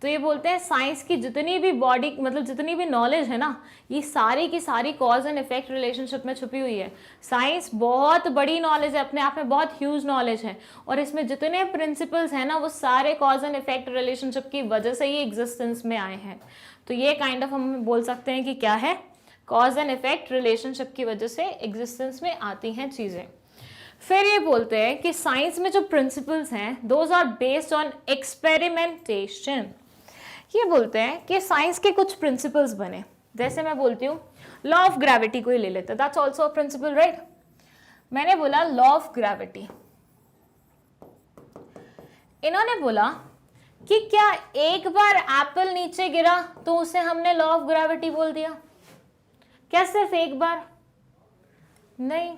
तो ये बोलते हैं साइंस की जितनी भी बॉडी, मतलब जितनी भी नॉलेज है ना, ये सारी की सारी कॉज एंड इफेक्ट रिलेशनशिप में छुपी हुई है। साइंस बहुत बड़ी नॉलेज है, अपने आप में बहुत ह्यूज नॉलेज है, और इसमें जितने प्रिंसिपल्स हैं ना वो सारे कॉज एंड इफेक्ट रिलेशनशिप की वजह से ही एग्जिस्टेंस में आए हैं। तो ये काइंड ऑफ हम बोल सकते हैं कि क्या है, कॉज एंड इफेक्ट रिलेशनशिप की वजह से एग्जिस्टेंस में आती हैं चीजें। फिर ये बोलते हैं कि साइंस में जो प्रिंसिपल्स हैं those are based on experimentation. ये बोलते हैं कि साइंस के कुछ प्रिंसिपल्स बने, जैसे मैं बोलती हूँ लॉ ऑफ ग्रेविटी को ही ले लेते हैं, that's also a principle right. मैंने बोला लॉ ऑफ ग्रेविटी, इन्होंने बोला कि क्या एक बार एप्पल नीचे गिरा तो उसे हमने लॉ ऑफ ग्रेविटी बोल दिया? क्या सिर्फ एक बार? नहीं,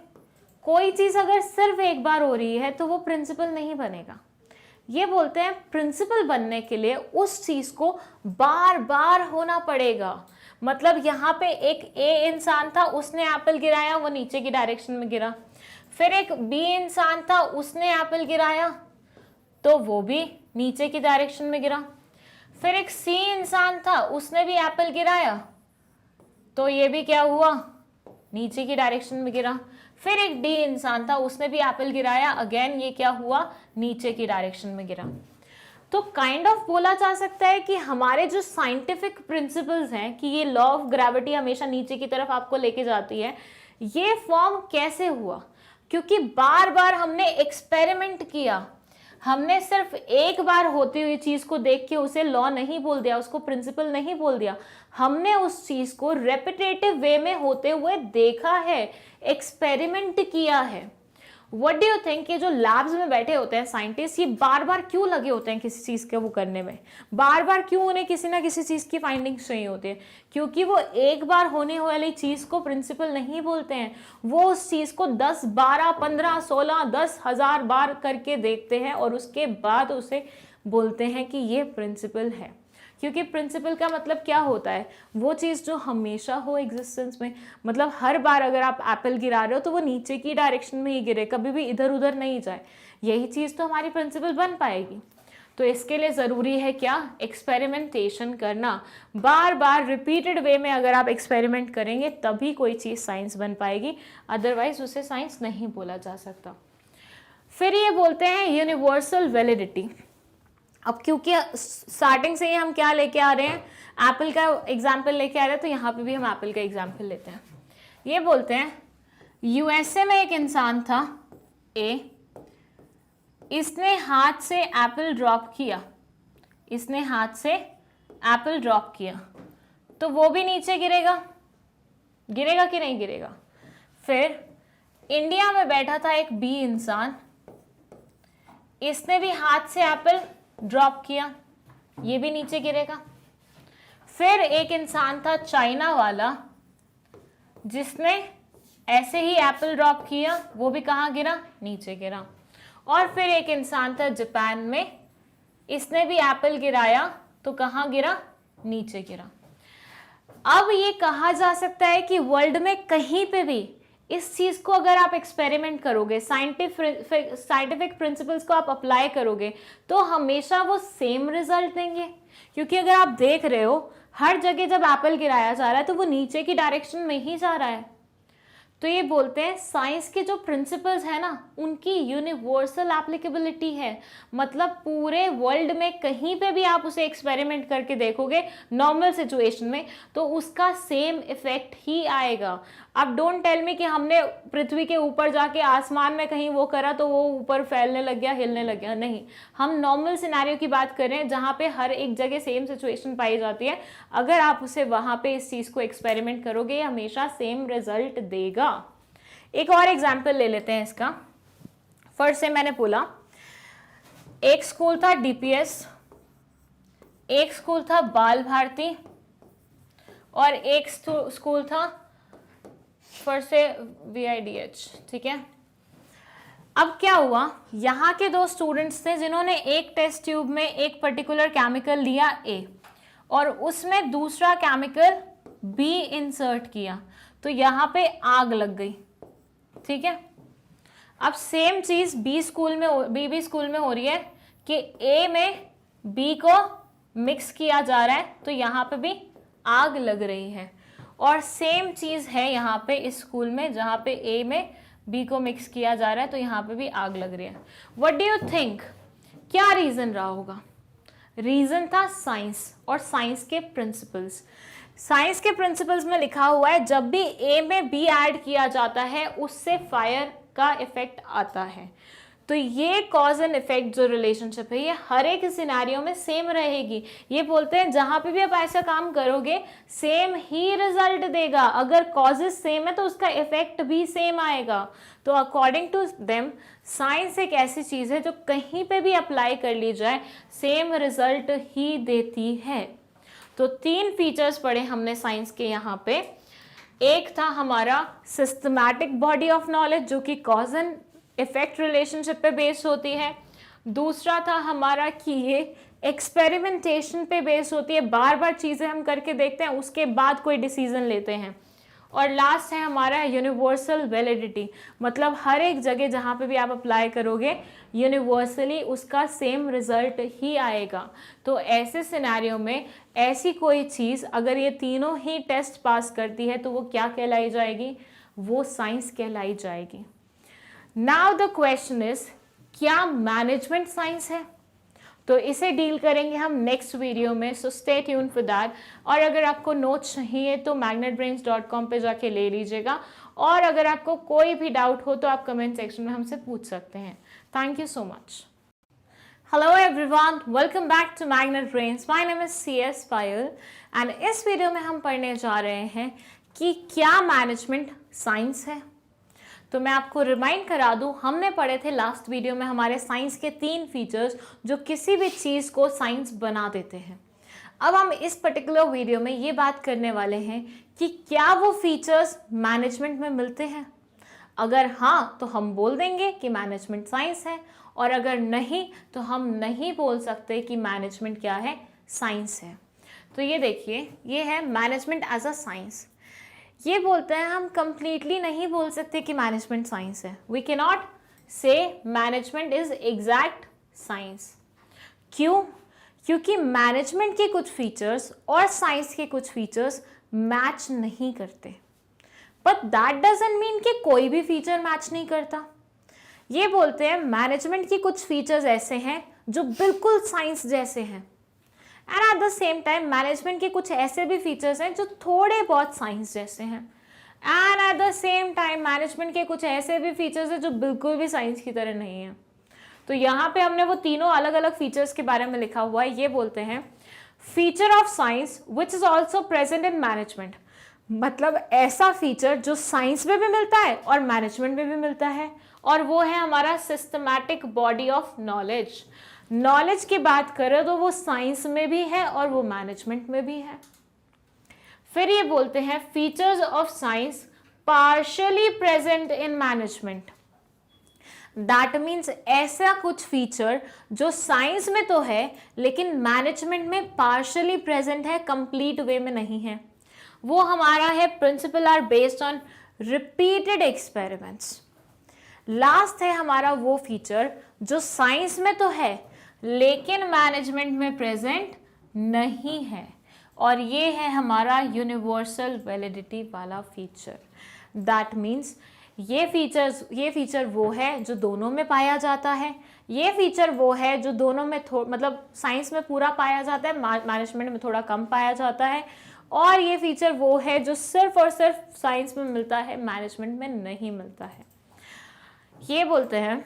कोई चीज अगर सिर्फ एक बार हो रही है तो वो प्रिंसिपल नहीं बनेगा। ये बोलते हैं प्रिंसिपल बनने के लिए उस चीज को बार बार होना पड़ेगा। मतलब यहाँ पे एक ए इंसान था, उसने एप्पल गिराया, वो नीचे की डायरेक्शन में गिरा। फिर एक बी इंसान था, उसने एप्पल गिराया तो वो भी नीचे की डायरेक्शन में गिरा। फिर एक सी इंसान था, उसने भी एप्पल गिराया तो ये भी क्या हुआ, नीचे की डायरेक्शन में गिरा। फिर एक डी इंसान था, उसने भी एप्पल गिराया, अगेन ये क्या हुआ, नीचे की डायरेक्शन में गिरा। तो काइंड ऑफ बोला जा सकता है कि हमारे जो साइंटिफिक प्रिंसिपल्स हैं कि ये लॉ ऑफ ग्रेविटी हमेशा नीचे की तरफ आपको लेके जाती है, ये फॉर्म कैसे हुआ? क्योंकि बार बार हमने एक्सपेरिमेंट किया। हमने सिर्फ एक बार होती हुई चीज को देख के उसे लॉ नहीं बोल दिया, उसको प्रिंसिपल नहीं बोल दिया। हमने उस चीज को रेपिटेटिव वे में होते हुए देखा है, एक्सपेरिमेंट किया है। व्हाट डू यू थिंक, ये जो लैब्स में बैठे होते हैं साइंटिस्ट, ये बार बार क्यों लगे होते हैं किसी चीज के वो करने में? बार बार क्यों उन्हें किसी ना किसी चीज की फाइंडिंग्स चाहिए होती है? क्योंकि वो एक बार होने वाली चीज को प्रिंसिपल नहीं बोलते हैं, वो उस चीज को 10, 12, 15, 16, 10,000 बार करके देखते हैं और उसके बाद उसे बोलते हैं कि ये प्रिंसिपल है। क्योंकि प्रिंसिपल का मतलब क्या होता है, वो चीज़ जो हमेशा हो एग्जिस्टेंस में। मतलब हर बार अगर आप एप्पल गिरा रहे हो तो वो नीचे की डायरेक्शन में ही गिरे, कभी भी इधर उधर नहीं जाए। यही चीज़ तो हमारी प्रिंसिपल बन पाएगी। तो इसके लिए ज़रूरी है क्या, एक्सपेरिमेंटेशन करना। बार बार रिपीटेड वे में अगर आप एक्सपेरिमेंट करेंगे तभी कोई चीज़ साइंस बन पाएगी, अदरवाइज उसे साइंस नहीं बोला जा सकता। फिर ये बोलते हैं यूनिवर्सल वैलिडिटी। अब क्योंकि स्टार्टिंग से ही हम क्या लेके आ रहे हैं, एप्पल का एग्जाम्पल लेके आ रहे हैं, तो यहाँ पे भी हम एप्पल का एग्जाम्पल लेते हैं। ये बोलते हैं यूएसए में एक इंसान था ए, इसने हाथ से एप्पल ड्रॉप किया, इसने हाथ से एप्पल ड्रॉप किया तो वो भी नीचे गिरेगा, गिरेगा कि नहीं गिरेगा? फिर इंडिया में बैठा था एक बी इंसान, इसने भी हाथ से एप्पल ड्रॉप किया, ये भी नीचे गिरेगा। फिर एक इंसान था चाइना वाला, जिसने ऐसे ही एप्पल ड्रॉप किया, वो भी कहाँ गिरा, नीचे गिरा। और फिर एक इंसान था जापान में, इसने भी एप्पल गिराया तो कहाँ गिरा, नीचे गिरा। अब ये कहा जा सकता है कि वर्ल्ड में कहीं पे भी इस चीज को अगर आप एक्सपेरिमेंट करोगे, साइंटिफिक प्रिंसिपल्स को आप अप्लाई करोगे तो हमेशा वो सेम रिजल्ट देंगे। क्योंकि अगर आप देख रहे हो हर जगह जब एप्पल गिराया जा रहा है तो वो नीचे की डायरेक्शन में ही जा रहा है। तो ये बोलते हैं साइंस के जो प्रिंसिपल्स है ना, उनकी यूनिवर्सल एप्लीकेबिलिटी है। मतलब पूरे वर्ल्ड में कहीं पे भी आप उसे एक्सपेरिमेंट करके देखोगे नॉर्मल सिचुएशन में तो उसका सेम इफेक्ट ही आएगा। अब डोंट टेल मी कि हमने पृथ्वी के ऊपर जाके आसमान में कहीं वो करा तो वो ऊपर फैलने लग गया, हिलने लग गया, नहीं। हम नॉर्मल सिनेरियो की बात कर रहे हैं जहाँ पे हर एक जगह सेम सिचुएशन पाई जाती है। अगर आप उसे वहाँ पे इस चीज़ को एक्सपेरिमेंट करोगे ये हमेशा सेम रिजल्ट देगा। एक और एग्जाम्पल ले लेते हैं इसका। फर्स्ट से मैंने बोला एक स्कूल था डीपीएस, एक स्कूल था बाल भारती और एक स्कूल था फर्स्ट से VIDH, ठीक है। अब क्या हुआ, यहाँ के दो स्टूडेंट्स थे जिन्होंने एक टेस्ट ट्यूब में एक पर्टिकुलर केमिकल लिया A और उसमें दूसरा केमिकल B इंसर्ट किया तो यहाँ पे आग लग गई, ठीक है। अब सेम चीज बी स्कूल में हो रही है कि A में B को मिक्स किया जा रहा है तो यहाँ पे भी आग लग रही है। और सेम चीज है यहाँ पे इस स्कूल में जहाँ पे A में B को मिक्स किया जा रहा है तो यहाँ पे भी आग लग रही है। व्हाट डू यू थिंक, क्या रीजन रहा होगा? रीजन था साइंस और साइंस के प्रिंसिपल्स। साइंस के प्रिंसिपल्स में लिखा हुआ है जब भी ए में बी ऐड किया जाता है उससे फायर का इफेक्ट आता है। तो ये कॉज एंड इफेक्ट जो रिलेशनशिप है ये हर एक सिनेरियो में सेम रहेगी। ये बोलते हैं जहां पे भी आप ऐसा काम करोगे सेम ही रिजल्ट देगा। अगर कॉजेस सेम है तो उसका इफेक्ट भी सेम आएगा। तो अकॉर्डिंग टू देम साइंस एक ऐसी चीज है जो कहीं पे भी अप्लाई कर ली जाए सेम रिजल्ट ही देती है। तो 3 फीचर्स पढ़े हमने साइंस के यहाँ पे। एक था हमारा सिस्टमैटिक बॉडी ऑफ नॉलेज जो कि कॉज एंड इफेक्ट रिलेशनशिप पे बेस्ड होती है। दूसरा था हमारा कि ये एक्सपेरिमेंटेशन पे बेस्ड होती है, बार बार चीज़ें हम करके देखते हैं उसके बाद कोई डिसीजन लेते हैं। और लास्ट है हमारा यूनिवर्सल वैलिडिटी, मतलब हर एक जगह जहाँ पे भी आप अप्लाई करोगे यूनिवर्सली उसका सेम रिजल्ट ही आएगा। तो ऐसे सिनेरियो में ऐसी कोई चीज़ अगर ये तीनों ही टेस्ट पास करती है तो वो क्या कहलाई जाएगी? वो साइंस कहलाई जाएगी। नाउ द क्वेश्चन इज, क्या मैनेजमेंट साइंस है? तो इसे डील करेंगे हम नेक्स्ट वीडियो में, so stay tune for that. और अगर आपको नोट्स चाहिए तो magnetbrains.com पे जाके ले लीजिएगा। और अगर आपको कोई भी डाउट हो तो आप कमेंट सेक्शन में हमसे पूछ सकते हैं। Thank you so much. Hello everyone, welcome back to magnet brains. My name is CS Payal and इस वीडियो में हम पढ़ने जा रहे हैं कि क्या मैनेजमेंट साइंस है। तो मैं आपको रिमाइंड करा दूं, हमने पढ़े थे लास्ट वीडियो में हमारे साइंस के 3 फीचर्स जो किसी भी चीज़ को साइंस बना देते हैं। अब हम इस पर्टिकुलर वीडियो में ये बात करने वाले हैं कि क्या वो फीचर्स मैनेजमेंट में मिलते हैं। अगर हाँ तो हम बोल देंगे कि मैनेजमेंट साइंस है, और अगर नहीं तो हम नहीं बोल सकते कि मैनेजमेंट क्या है, साइंस है। तो ये देखिए, ये है मैनेजमेंट एज अ साइंस। ये बोलते हैं हम कंप्लीटली नहीं बोल सकते कि मैनेजमेंट साइंस है। We can not say management is exact science. क्यों? क्योंकि मैनेजमेंट के कुछ फीचर्स और साइंस के कुछ फीचर्स मैच नहीं करते। बट दैट डजंट मीन कि कोई भी फीचर मैच नहीं करता। ये बोलते हैं मैनेजमेंट की कुछ फीचर्स ऐसे हैं जो बिल्कुल साइंस जैसे हैं, and at the same time management के कुछ ऐसे भी फीचर्स हैं जो थोड़े बहुत साइंस जैसे हैं, and at the same time management के कुछ ऐसे भी फीचर्स हैं जो बिल्कुल भी साइंस की तरह नहीं है। तो यहाँ पे हमने वो तीनों अलग अलग फीचर्स के बारे में लिखा हुआ है। ये बोलते हैं feature of science which is also present in management, मतलब ऐसा फीचर जो साइंस में भी मिलता है और मैनेजमेंट में भी मिलता है, और वो है हमारा systematic body of knowledge. Knowledge की बात करें तो वो साइंस में भी है और वो मैनेजमेंट में भी है। फिर ये बोलते हैं features of science partially present in management. That means ऐसा कुछ फीचर जो साइंस में तो है लेकिन मैनेजमेंट में पार्शियली प्रेजेंट है, कंप्लीट वे में नहीं है। वो हमारा है principle are based on repeated experiments. Last है हमारा वो फीचर जो साइंस में तो है लेकिन मैनेजमेंट में प्रेजेंट नहीं है, और ये है हमारा यूनिवर्सल वैलिडिटी वाला फीचर। दैट मीन्स ये फीचर वो है जो दोनों में पाया जाता है, ये फीचर वो है जो दोनों में मतलब साइंस में पूरा पाया जाता है, मैनेजमेंट में थोड़ा कम पाया जाता है, और ये फीचर वो है जो सिर्फ और सिर्फ साइंस में मिलता है, मैनेजमेंट में नहीं मिलता है। ये बोलते हैं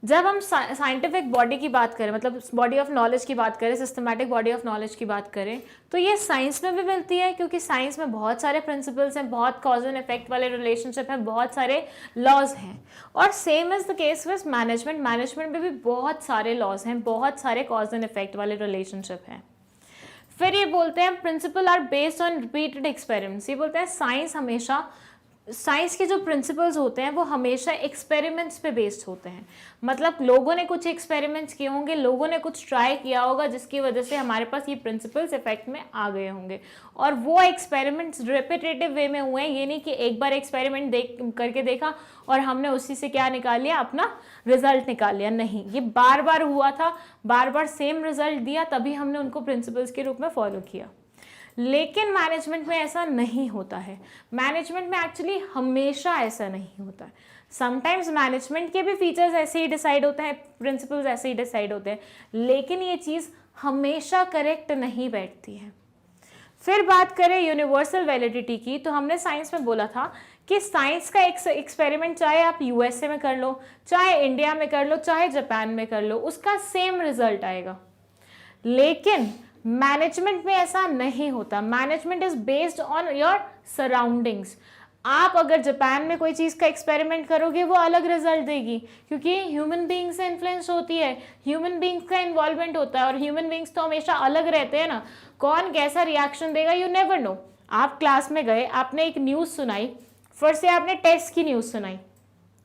जब हम साइंटिफिक बॉडी की बात करें, मतलब बॉडी ऑफ नॉलेज की बात करें, सिस्टमैटिक बॉडी ऑफ नॉलेज की बात करें, तो ये साइंस में भी मिलती है, क्योंकि साइंस में बहुत सारे प्रिंसिपल्स हैं, बहुत कॉज एंड इफेक्ट वाले रिलेशनशिप हैं, बहुत सारे लॉज हैं। और same is the case with management. Management में भी बहुत सारे लॉज हैं, बहुत सारे कॉज एंड इफेक्ट वाले रिलेशनशिप हैं। फिर ये बोलते हैं principle are based on repeated experiments. ये बोलते हैं साइंस के जो प्रिंसिपल्स होते हैं वो हमेशा एक्सपेरिमेंट्स पे बेस्ड होते हैं। मतलब लोगों ने कुछ एक्सपेरिमेंट्स किए होंगे, लोगों ने कुछ ट्राई किया होगा जिसकी वजह से हमारे पास ये प्रिंसिपल्स इफेक्ट में आ गए होंगे, और वो एक्सपेरिमेंट्स रिपीटेटिव वे में हुए हैं। ये नहीं कि एक बार एक्सपेरिमेंट करके देखा और हमने उसी से क्या निकाल लिया, अपना रिजल्ट निकाल लिया। नहीं, ये बार बार हुआ था, बार बार सेम रिजल्ट दिया, तभी हमने उनको प्रिंसिपल्स के रूप में फॉलो किया। लेकिन मैनेजमेंट में ऐसा नहीं होता है। मैनेजमेंट में एक्चुअली हमेशा ऐसा नहीं होता है। समटाइम्स मैनेजमेंट के भी फीचर्स ऐसे ही डिसाइड होते हैं, प्रिंसिपल्स ऐसे ही डिसाइड होते हैं, लेकिन ये चीज़ हमेशा करेक्ट नहीं बैठती है। फिर बात करें यूनिवर्सल वैलिडिटी की, तो हमने साइंस में बोला था कि साइंस का एक्सपेरिमेंट चाहे आप यूएसए में कर लो, चाहे इंडिया में कर लो, चाहे जापान में कर लो, उसका सेम रिजल्ट आएगा। लेकिन मैनेजमेंट में ऐसा नहीं होता। Management is based on your surroundings. आप अगर जापान में कोई चीज़ का एक्सपेरिमेंट करोगे वो अलग रिजल्ट देगी, क्योंकि ह्यूमन बींग से इन्फ्लुएंस होती है, ह्यूमन बींग्स का इन्वॉल्वमेंट होता है, और ह्यूमन बींग्स तो हमेशा अलग रहते हैं ना। कौन कैसा रिएक्शन देगा यू नेवर नो। आप क्लास में गए, आपने एक न्यूज़ सुनाई, फिर से आपने टेस्ट की न्यूज़ सुनाई।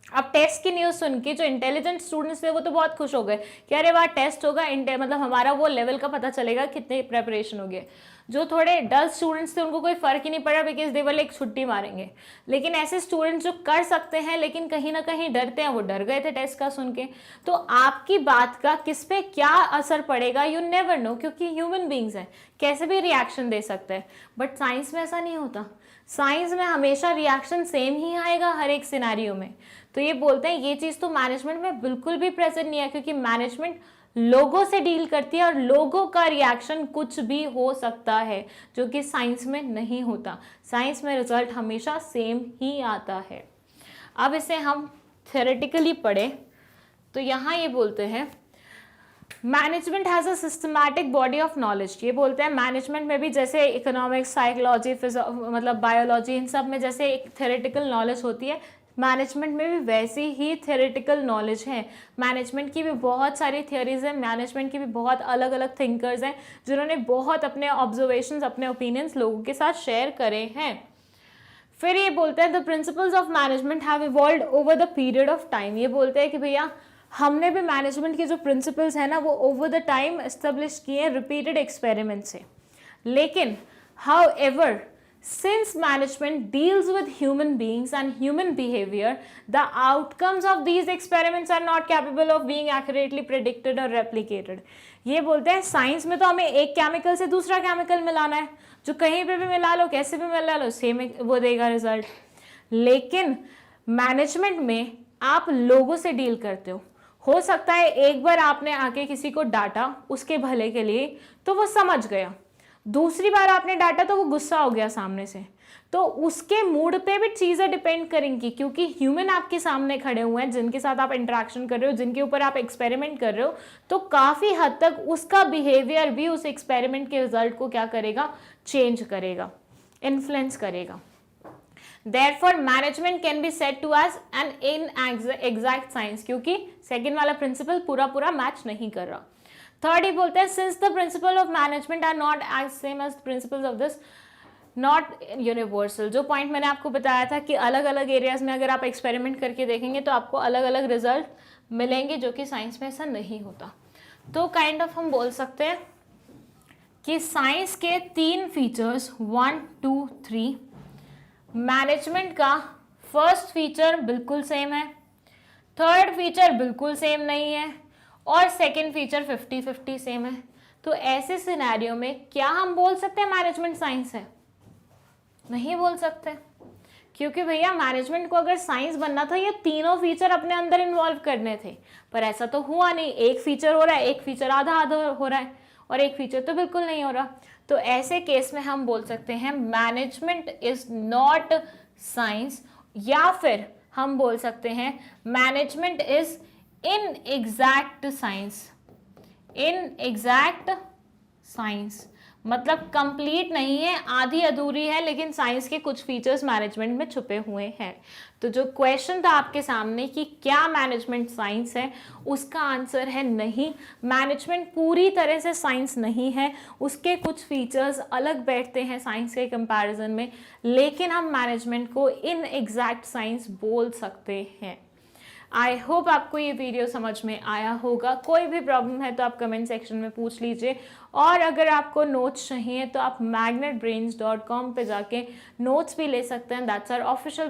अब टेस्ट की न्यूज़ सुन के जो इंटेलिजेंट स्टूडेंट्स थे वो तो बहुत खुश हो गए कि अरे वाह टेस्ट होगा, मतलब हमारा वो लेवल का पता चलेगा कितने प्रेपरेशन हो गए। जो थोड़े डल स्टूडेंट्स थे उनको कोई फर्क ही नहीं पड़ा, बिकॉज दे वर लाइक छुट्टी मारेंगे। लेकिन ऐसे स्टूडेंट्स जो कर सकते हैं लेकिन कहीं ना कहीं डरते हैं, वो डर गए थे टेस्ट का सुन के। तो आपकी बात का किस पे क्या असर पड़ेगा यू नेवर नो, क्योंकि ह्यूमन बींग्स हैं, कैसे भी रिएक्शन दे सकते हैं। बट साइंस में ऐसा नहीं होता। साइंस में हमेशा रिएक्शन सेम ही आएगा हर एक सिनेरियो में। तो ये बोलते हैं ये चीज़ तो मैनेजमेंट में बिल्कुल भी प्रेजेंट नहीं है, क्योंकि मैनेजमेंट लोगों से डील करती है और लोगों का रिएक्शन कुछ भी हो सकता है, जो कि साइंस में नहीं होता। साइंस में रिजल्ट हमेशा सेम ही आता है। अब इसे हम थ्योरेटिकली पढ़ें तो यहाँ ये बोलते हैं management has a systematic body of knowledge. ये बोलते हैं मैनेजमेंट में भी जैसे इकोनॉमिक्स, साइकोलॉजी, मतलब बायोलॉजी, इन सब में जैसे एक थ्योरेटिकल नॉलेज होती है, मैनेजमेंट में भी वैसी ही थ्योरेटिकल नॉलेज है। मैनेजमेंट की भी बहुत सारी थ्योरीज हैं, मैनेजमेंट की भी बहुत अलग अलग थिंकर्स हैं जिन्होंने बहुत अपने ऑब्जर्वेशंस, अपने ओपिनियंस लोगों के साथ शेयर करे हैं। फिर ये बोलते हैं the principles of management have evolved over the period of time. ये बोलते हैं कि भैया हमने भी मैनेजमेंट के जो प्रिंसिपल्स हैं ना वो ओवर द टाइम एस्टेब्लिश किए हैं रिपीटेड एक्सपेरिमेंट से। लेकिन how ever since management deals with human beings and human behavior, the outcomes of these experiments are not capable of being accurately predicted or replicated. ये बोलते हैं science में तो हमें एक केमिकल से दूसरा केमिकल मिलाना है, जो कहीं पे भी मिला लो, कैसे भी मिला लो, सेम वो देगा रिजल्ट। लेकिन मैनेजमेंट में आप लोगों से डील करते हो सकता है एक बार आपने आके किसी को डांटा उसके भले के लिए तो वो समझ गया, दूसरी बार आपने डांटा तो वो गुस्सा हो गया सामने से। तो उसके मूड पे भी चीज़ें डिपेंड करेंगी, क्योंकि ह्यूमन आपके सामने खड़े हुए हैं जिनके साथ आप इंटरेक्शन कर रहे हो, जिनके ऊपर आप एक्सपेरिमेंट कर रहे हो, तो काफ़ी हद तक उसका बिहेवियर भी उस एक्सपेरिमेंट के रिजल्ट को क्या करेगा, चेंज करेगा, इन्फ्लुएंस करेगा। Therefore, management can be said to as an inexact science, क्योंकि सेकेंड वाला प्रिंसिपल पूरा पूरा मैच नहीं कर रहा। थर्ड ही बोलते हैं since the principle of management are not as same as principles of this not universal. जो पॉइंट मैंने आपको बताया था कि अलग अलग एरियाज में अगर आप एक्सपेरिमेंट करके देखेंगे तो आपको अलग अलग रिजल्ट मिलेंगे, जो कि साइंस में ऐसा नहीं होता। तो काइंड ऑफ हम बोल सकते हैं कि साइंस के 3 फीचर्स 1, 2, 3। मैनेजमेंट का फर्स्ट फीचर बिल्कुल सेम है, थर्ड फीचर बिल्कुल सेम नहीं है, और सेकेंड फीचर 50-50 सेम है। तो ऐसे सिनेरियो में क्या हम बोल सकते हैं मैनेजमेंट साइंस है? नहीं बोल सकते, क्योंकि भैया मैनेजमेंट को अगर साइंस बनना था ये तीनों फीचर अपने अंदर इन्वॉल्व करने थे, पर ऐसा तो हुआ नहीं। एक फीचर हो रहा है, एक फीचर आधा आधा हो रहा है, और एक फीचर तो बिल्कुल नहीं हो रहा। तो ऐसे केस में हम बोल सकते हैं मैनेजमेंट इज नॉट साइंस, या फिर हम बोल सकते हैं मैनेजमेंट इज इनएग्जैक्ट साइंस। इनएग्जैक्ट साइंस मतलब कंप्लीट नहीं है, आधी अधूरी है, लेकिन साइंस के कुछ फीचर्स मैनेजमेंट में छुपे हुए हैं। तो जो क्वेश्चन था आपके सामने कि क्या मैनेजमेंट साइंस है, उसका आंसर है नहीं। मैनेजमेंट पूरी तरह से साइंस नहीं है, उसके कुछ फीचर्स अलग बैठते हैं साइंस के कंपैरिजन में, लेकिन हम मैनेजमेंट को इनएग्जैक्ट साइंस बोल सकते हैं। आई होप आपको ये वीडियो समझ में आया होगा। कोई भी प्रॉब्लम है तो आप कमेंट सेक्शन में पूछ लीजिए, और अगर आपको नोट्स चाहिए तो आप magnetbrains.com पे जाके नोट्स भी ले सकते हैं। दैट्स आवर ऑफिशियल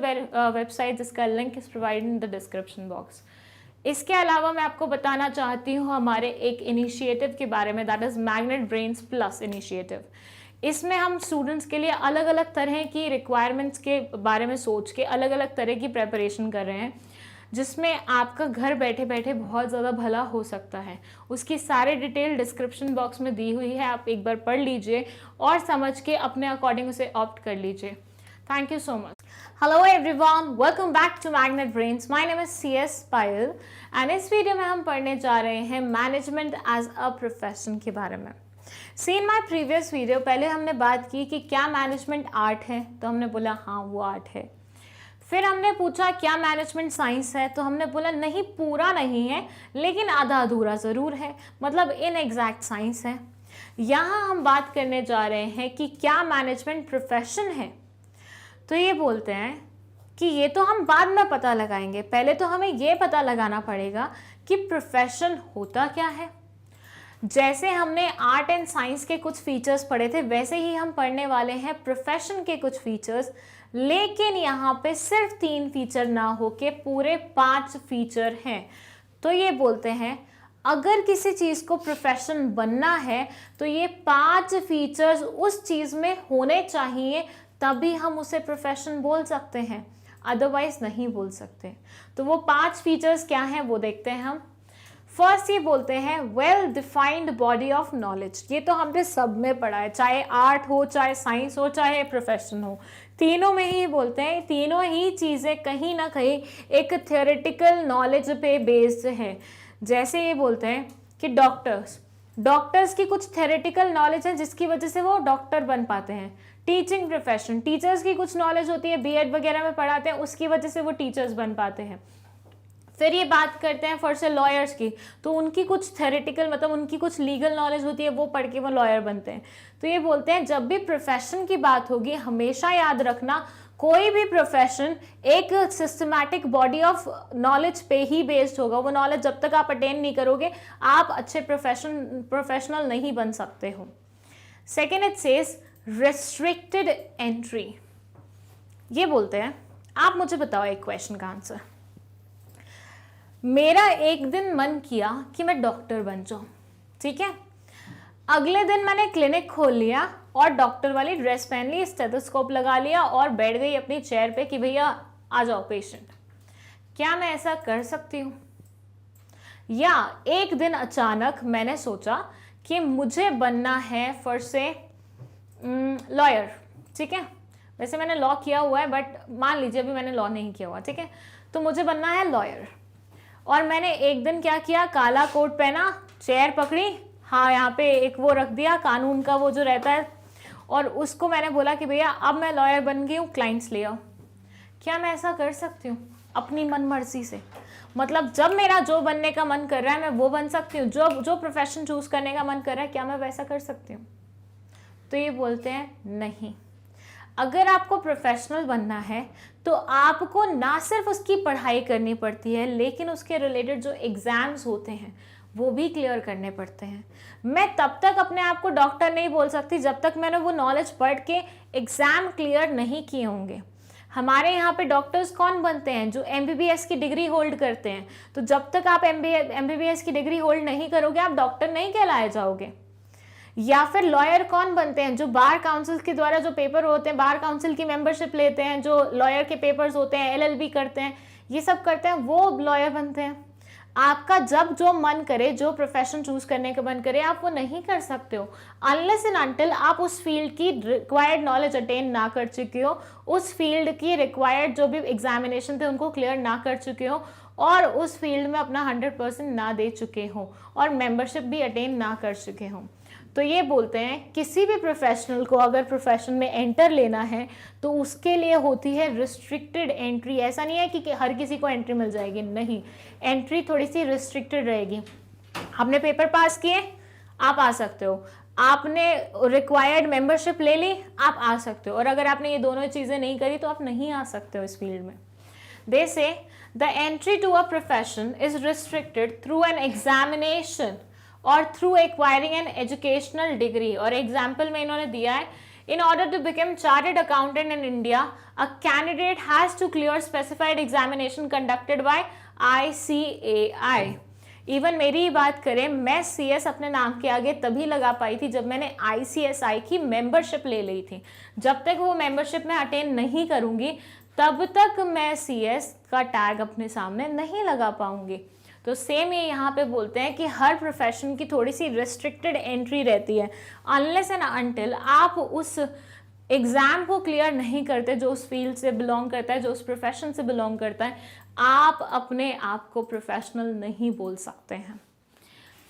वेबसाइट, जिसका link is provided in the description box. इसके अलावा मैं आपको बताना चाहती हूँ हमारे एक इनिशिएटिव के बारे में, that is magnet brains plus initiative. इसमें हम स्टूडेंट्स के लिए अलग अलग तरह की रिक्वायरमेंट्स के बारे में सोच के अलग अलग तरह की प्रेपरेशन कर रहे हैं। जिसमें आपका घर बैठे बैठे बहुत ज़्यादा भला हो सकता है। उसकी सारी डिटेल डिस्क्रिप्शन बॉक्स में दी हुई है, आप एक बार पढ़ लीजिए और समझ के अपने अकॉर्डिंग उसे ऑप्ट कर लीजिए। Thank you so much. Hello everyone, welcome back to Magnet Brains. My name is CS Payal and इस वीडियो में हम पढ़ने जा रहे हैं मैनेजमेंट एज अ प्रोफेशन के बारे में। सी इन माई प्रीवियस वीडियो पहले हमने बात की कि क्या मैनेजमेंट आर्ट है, तो हमने बोला हाँ वो आर्ट है। फिर हमने पूछा क्या मैनेजमेंट साइंस है, तो हमने बोला नहीं, पूरा नहीं है लेकिन आधा अधूरा ज़रूर है, मतलब इन एग्जैक्ट साइंस है। यहाँ हम बात करने जा रहे हैं कि क्या मैनेजमेंट प्रोफेशन है। तो ये बोलते हैं कि ये तो हम बाद में पता लगाएंगे, पहले तो हमें ये पता लगाना पड़ेगा कि प्रोफेशन होता क्या है। जैसे हमने आर्ट एंड साइंस के कुछ फीचर्स पढ़े थे, वैसे ही हम पढ़ने वाले हैं प्रोफेशन के कुछ फीचर्स, लेकिन यहाँ पे सिर्फ 3 फीचर ना हो के पूरे 5 फीचर हैं। तो ये बोलते हैं अगर किसी चीज़ को प्रोफेशन बनना है तो ये 5 फीचर्स उस चीज़ में होने चाहिए, तभी हम उसे प्रोफेशन बोल सकते हैं, अदरवाइज नहीं बोल सकते। तो वो 5 फीचर्स क्या हैं वो देखते हैं हम। फर्स्ट ये बोलते हैं well defined body of knowledge. ये तो हमने सब में पढ़ा है, चाहे आर्ट हो, चाहे साइंस हो, चाहे प्रोफेशन हो, तीनों में ही बोलते हैं तीनों ही चीज़ें कहीं ना कहीं एक थियोरेटिकल नॉलेज पे बेस्ड है। जैसे ये बोलते हैं कि डॉक्टर्स की कुछ थ्योरेटिकल नॉलेज है जिसकी वजह से वो डॉक्टर बन पाते हैं। टीचिंग प्रोफेशन, टीचर्स की कुछ नॉलेज होती है, बीएड वगैरह में पढ़ाते हैं, उसकी वजह से वो टीचर्स बन पाते हैं। फिर ये बात करते हैं फॉर से लॉयर्स की, तो उनकी कुछ थ्योरेटिकल मतलब उनकी कुछ लीगल नॉलेज होती है, वो पढ़ के वो लॉयर बनते हैं। तो ये बोलते हैं जब भी प्रोफेशन की बात होगी हमेशा याद रखना कोई भी प्रोफेशन एक सिस्टमैटिक बॉडी ऑफ नॉलेज पे ही बेस्ड होगा। वो नॉलेज जब तक आप अटेन नहीं करोगे आप अच्छे प्रोफेशनल नहीं बन सकते हो। Second it says restricted entry. ये बोलते हैं आप मुझे बताओ एक क्वेश्चन का आंसर। मेरा एक दिन मन किया कि मैं डॉक्टर बन जाऊं, ठीक है। अगले दिन मैंने क्लिनिक खोल लिया और डॉक्टर वाली ड्रेस पहन ली, स्टेथोस्कोप लगा लिया और बैठ गई अपनी चेयर पे कि भैया आ जाओ पेशेंट। क्या मैं ऐसा कर सकती हूँ? या एक दिन अचानक मैंने सोचा कि मुझे बनना है फॉर से लॉयर, ठीक है। वैसे मैंने लॉ किया हुआ है बट मान लीजिए अभी मैंने लॉ नहीं किया हुआ, ठीक है। तो मुझे बनना है लॉयर और मैंने एक दिन क्या किया, काला कोट पहना, चेयर पकड़ी, हाँ यहाँ पे एक वो रख दिया कानून का वो जो रहता है, और उसको मैंने बोला कि भैया अब मैं लॉयर बन गई हूँ, क्लाइंट्स ले आओ। क्या मैं ऐसा कर सकती हूँ अपनी मन मर्जी से? मतलब जब मेरा जो बनने का मन कर रहा है मैं वो बन सकती हूँ, जो प्रोफेशन चूज करने का मन कर रहा है क्या मैं वैसा कर सकती हूँ? तो ये बोलते हैं नहीं, अगर आपको प्रोफेशनल बनना है तो आपको ना सिर्फ उसकी पढ़ाई करनी पड़ती है लेकिन उसके रिलेटेड जो एग्जाम्स होते हैं वो भी क्लियर करने पड़ते हैं। मैं तब तक अपने आप को डॉक्टर नहीं बोल सकती जब तक मैंने वो नॉलेज पढ़ के एग्जाम क्लियर नहीं किए होंगे। हमारे यहाँ पे डॉक्टर्स कौन बनते हैं? जो एमबीबीएस की डिग्री होल्ड करते हैं। तो जब तक आप एमबीबीएस की डिग्री होल्ड नहीं करोगे आप डॉक्टर नहीं कहलाए जाओगे। या फिर लॉयर कौन बनते हैं? जो बार काउंसिल के द्वारा जो पेपर होते हैं, बार काउंसिल की मेंबरशिप लेते हैं, जो लॉयर के पेपर्स होते हैं, एलएलबी करते हैं, ये सब करते हैं, वो लॉयर बनते हैं। आपका जब जो मन करे, जो प्रोफेशन चूज करने का मन करे, आप वो नहीं कर सकते हो अनलेस एंड अनटिल आप उस फील्ड की रिक्वायर्ड नॉलेज अटेन ना कर चुके हो, उस फील्ड की रिक्वायर्ड जो भी एग्जामिनेशन थे उनको क्लियर ना कर चुके हो और उस फील्ड में अपना 100% ना दे चुके हो और मेंबरशिप भी अटेन ना कर चुके हो। तो ये बोलते हैं किसी भी प्रोफेशनल को अगर प्रोफेशन में एंटर लेना है तो उसके लिए होती है रिस्ट्रिक्टेड एंट्री। ऐसा नहीं है कि हर किसी को एंट्री मिल जाएगी, नहीं, एंट्री थोड़ी सी रिस्ट्रिक्टेड रहेगी। आपने पेपर पास किए आप आ सकते हो, आपने रिक्वायर्ड मेंबरशिप ले ली आप आ सकते हो, और अगर आपने ये दोनों चीज़ें नहीं करी तो आप नहीं आ सकते हो इस फील्ड में। They say the entry to a profession is restricted through an examination or through acquiring an educational degree. और एग्जाम्पल में इन्होंने दिया है in order to become chartered accountant in India, a candidate has to clear specified examination conducted by ICAI. Even मेरी ही बात करें, मैं CS अपने नाम के आगे तभी लगा पाई थी जब मैंने ICSI की मेंबरशिप ले ली थी। जब तक वो मेंबरशिप में अटेन नहीं करूंगी तब तक मैं CS का टैग अपने सामने नहीं लगा पाऊंगी। तो सेम ये यहाँ पे बोलते हैं कि हर प्रोफेशन की थोड़ी सी रिस्ट्रिक्टेड एंट्री रहती है, अनलेस एंड अनटिल आप उस एग्ज़ाम को क्लियर नहीं करते जो उस फील्ड से बिलोंग करता है, जो उस प्रोफेशन से बिलोंग करता है, आप अपने आप को प्रोफेशनल नहीं बोल सकते हैं।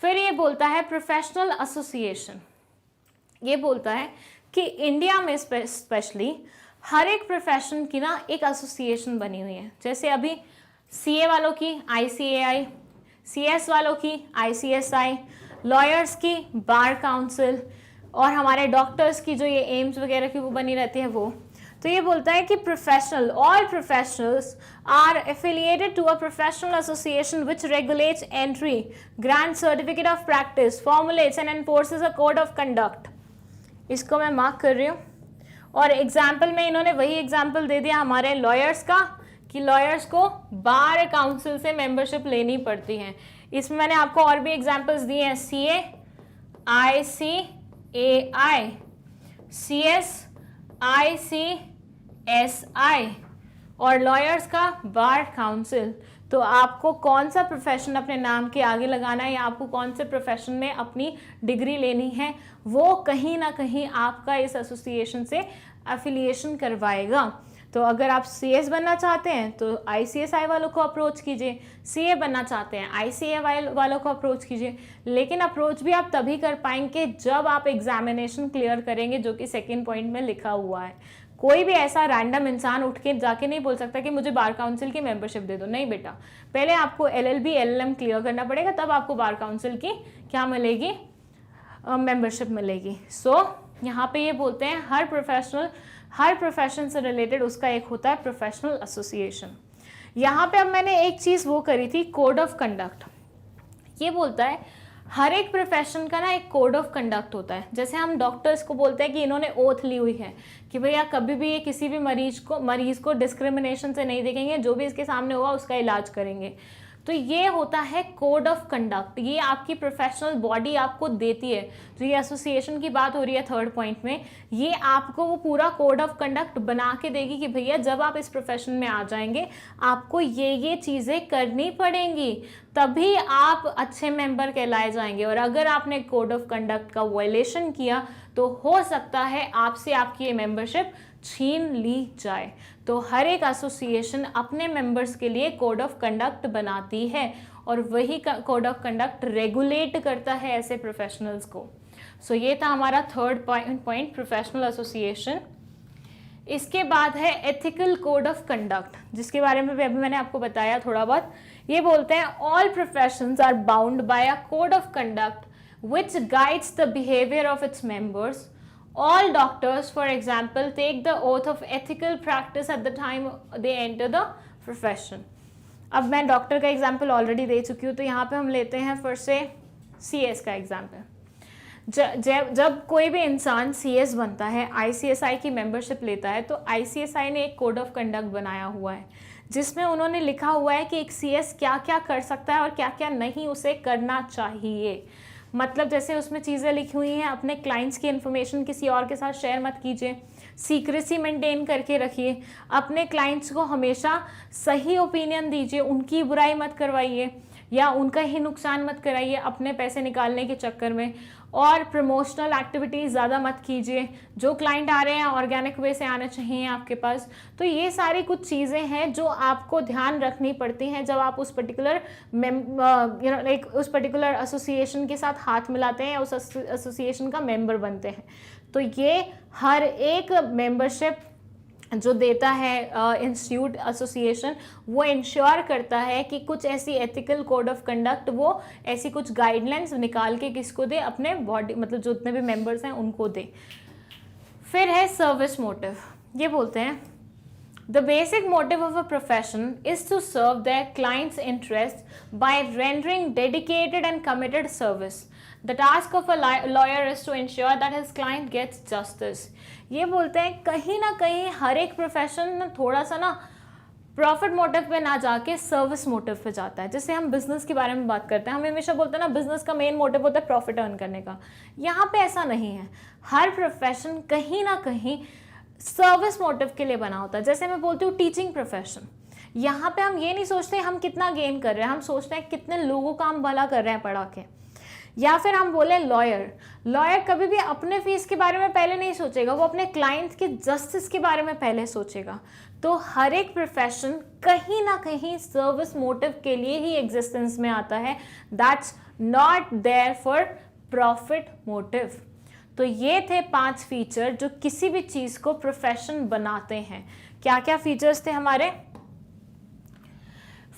फिर ये बोलता है प्रोफेशनल एसोसिएशन। ये बोलता है कि इंडिया में स्पेशली हर एक प्रोफेशन की ना एक एसोसिएशन बनी हुई है। जैसे अभी CA वालों की ICAI, CS वालों की ICSI, लॉयर्स की बार काउंसिल, और हमारे डॉक्टर्स की जो ये एम्स वगैरह की वो बनी रहती है वो। तो ये बोलता है कि professional, all professionals are affiliated to a professional association which regulates entry, grant certificate of practice, formulates and enforces a code of conduct. इसको मैं मार्क कर रही हूँ। और एग्जाम्पल में इन्होंने वही एग्जाम्पल दे दिया हमारे लॉयर्स का, कि लॉयर्स को बार काउंसिल से मेंबरशिप लेनी पड़ती है। इसमें मैंने आपको और भी एग्जाम्पल्स दिए हैं, CA, ICAI, CS, ICSI और लॉयर्स का बार काउंसिल। तो आपको कौन सा प्रोफेशन अपने नाम के आगे लगाना है या आपको कौन से प्रोफेशन में अपनी डिग्री लेनी है, वो कहीं ना कहीं आपका इस एसोसिएशन से एफिलिएशन करवाएगा। तो अगर आप CS बनना चाहते हैं तो ICSI वालों को अप्रोच कीजिए, CA बनना चाहते हैं ICAI वालों को अप्रोच कीजिए। लेकिन अप्रोच भी आप तभी कर पाएंगे जब आप एग्जामिनेशन क्लियर करेंगे, जो कि सेकंड पॉइंट में लिखा हुआ है। कोई भी ऐसा रैंडम इंसान उठ के जाके नहीं बोल सकता कि मुझे बार काउंसिल की मेंबरशिप दे दो। नहीं बेटा, पहले आपको LLB LLM क्लियर करना पड़ेगा, तब आपको बार काउंसिल की क्या मिलेगी, मेंबरशिप मिलेगी। यहाँ पे ये बोलते हैं हर प्रोफेशन से रिलेटेड उसका एक होता है प्रोफेशनल एसोसिएशन। यहाँ पे अब मैंने एक चीज़ वो करी थी, कोड ऑफ कंडक्ट। ये बोलता है हर एक प्रोफेशन का ना एक कोड ऑफ कंडक्ट होता है। जैसे हम डॉक्टर्स को बोलते हैं कि इन्होंने ओथ ली हुई है कि भैया कभी भी ये किसी भी मरीज को डिस्क्रिमिनेशन से नहीं देखेंगे, जो भी इसके सामने होगा उसका इलाज करेंगे। तो ये होता है कोड ऑफ कंडक्ट, ये आपकी प्रोफेशनल बॉडी आपको देती है। जो ये एसोसिएशन की बात हो रही है थर्ड पॉइंट में, ये आपको वो पूरा कोड ऑफ कंडक्ट बना के देगी कि भैया जब आप इस प्रोफेशन में आ जाएंगे आपको ये चीज़ें करनी पड़ेंगी, तभी आप अच्छे मेंबर कहलाए जाएंगे। और अगर आपने कोड ऑफ कंडक्ट का वायलेशन किया तो हो सकता है आपसे आपकी ये मेंबरशिप छीन ली जाए। तो हर एक एसोसिएशन अपने मेंबर्स के लिए कोड ऑफ कंडक्ट बनाती है और वही कोड ऑफ कंडक्ट रेगुलेट करता है ऐसे प्रोफेशनल्स को। सो ये था हमारा थर्ड पॉइंट, प्रोफेशनल एसोसिएशन। इसके बाद है एथिकल कोड ऑफ कंडक्ट, जिसके बारे में भी अभी मैंने आपको बताया थोड़ा बहुत। ये बोलते हैं all professions are bound by a code of conduct which guides the behavior of its members. All doctors, for example, take the oath of ethical practice at the time they enter the profession. अब मैं doctor का example already दे चुकी हूँ, तो यहाँ पे हम लेते हैं फिर से CS का एग्जाम्पल। जब कोई भी इंसान CS बनता है, ICSI की मेंबरशिप लेता है, तो ICSI ने एक कोड ऑफ कंडक्ट बनाया हुआ है जिसमें उन्होंने लिखा हुआ है कि एक CS क्या क्या कर सकता है और क्या क्या नहीं उसे करना चाहिए। मतलब जैसे उसमें चीज़ें लिखी हुई हैं, अपने क्लाइंट्स की इन्फॉर्मेशन किसी और के साथ शेयर मत कीजिए, सीक्रेसी मेंटेन करके रखिए, अपने क्लाइंट्स को हमेशा सही ओपिनियन दीजिए, उनकी बुराई मत करवाइए या उनका ही नुकसान मत कराइए अपने पैसे निकालने के चक्कर में, और प्रमोशनल एक्टिविटीज़ ज़्यादा मत कीजिए। जो क्लाइंट आ रहे हैं ऑर्गेनिक वे से आने चाहिए आपके पास। तो ये सारी कुछ चीज़ें हैं जो आपको ध्यान रखनी पड़ती हैं जब आप उस पर्टिकुलर उस पर्टिकुलर एसोसिएशन के साथ हाथ मिलाते हैं, उस एसोसिएशन का मेंबर बनते हैं। तो ये हर एक मेंबरशिप जो देता है इंस्टीट्यूट एसोसिएशन, वो इंश्योर करता है कि कुछ ऐसी एथिकल कोड ऑफ कंडक्ट, वो ऐसी कुछ गाइडलाइंस निकाल के किसको दे, अपने बॉडी मतलब जो जितने भी मेंबर्स हैं उनको दे। फिर है सर्विस मोटिव। ये बोलते हैं the basic motive of a profession is to serve their clients interest by rendering dedicated and committed service. The task of a lawyer is to ensure that his client gets justice. ये बोलते हैं कहीं ना कहीं हर एक profession थोड़ा सा ना प्रॉफिट मोटिव पे ना जाके सर्विस मोटिव पे जाता है। जैसे हम बिजनेस के बारे में बात करते हैं, हम हमेशा बोलते हैं ना बिजनेस का मेन मोटिव होता है प्रॉफिट अर्न करने का। यहाँ पे ऐसा नहीं है। हर प्रोफेशन कहीं ना कहीं सर्विस मोटिव के लिए बना होता है। जैसे मैं बोलती हूँ टीचिंग प्रोफेशन, यहाँ पे हम ये नहीं सोचते हम कितना गेन कर रहे हैं, हम सोचते हैं कितने लोगों का हम भला कर रहे हैं पढ़ा के। या फिर हम बोले लॉयर, लॉयर कभी भी अपने फीस के बारे में पहले नहीं सोचेगा, वो अपने क्लाइंट के जस्टिस के बारे में पहले सोचेगा। तो हर एक प्रोफेशन कहीं ना कहीं सर्विस मोटिव के लिए ही एग्जिस्टेंस में आता है, that's not there for profit motive. तो ये थे 5 फीचर जो किसी भी चीज को प्रोफेशन बनाते हैं। क्या क्या फीचर्स थे हमारे?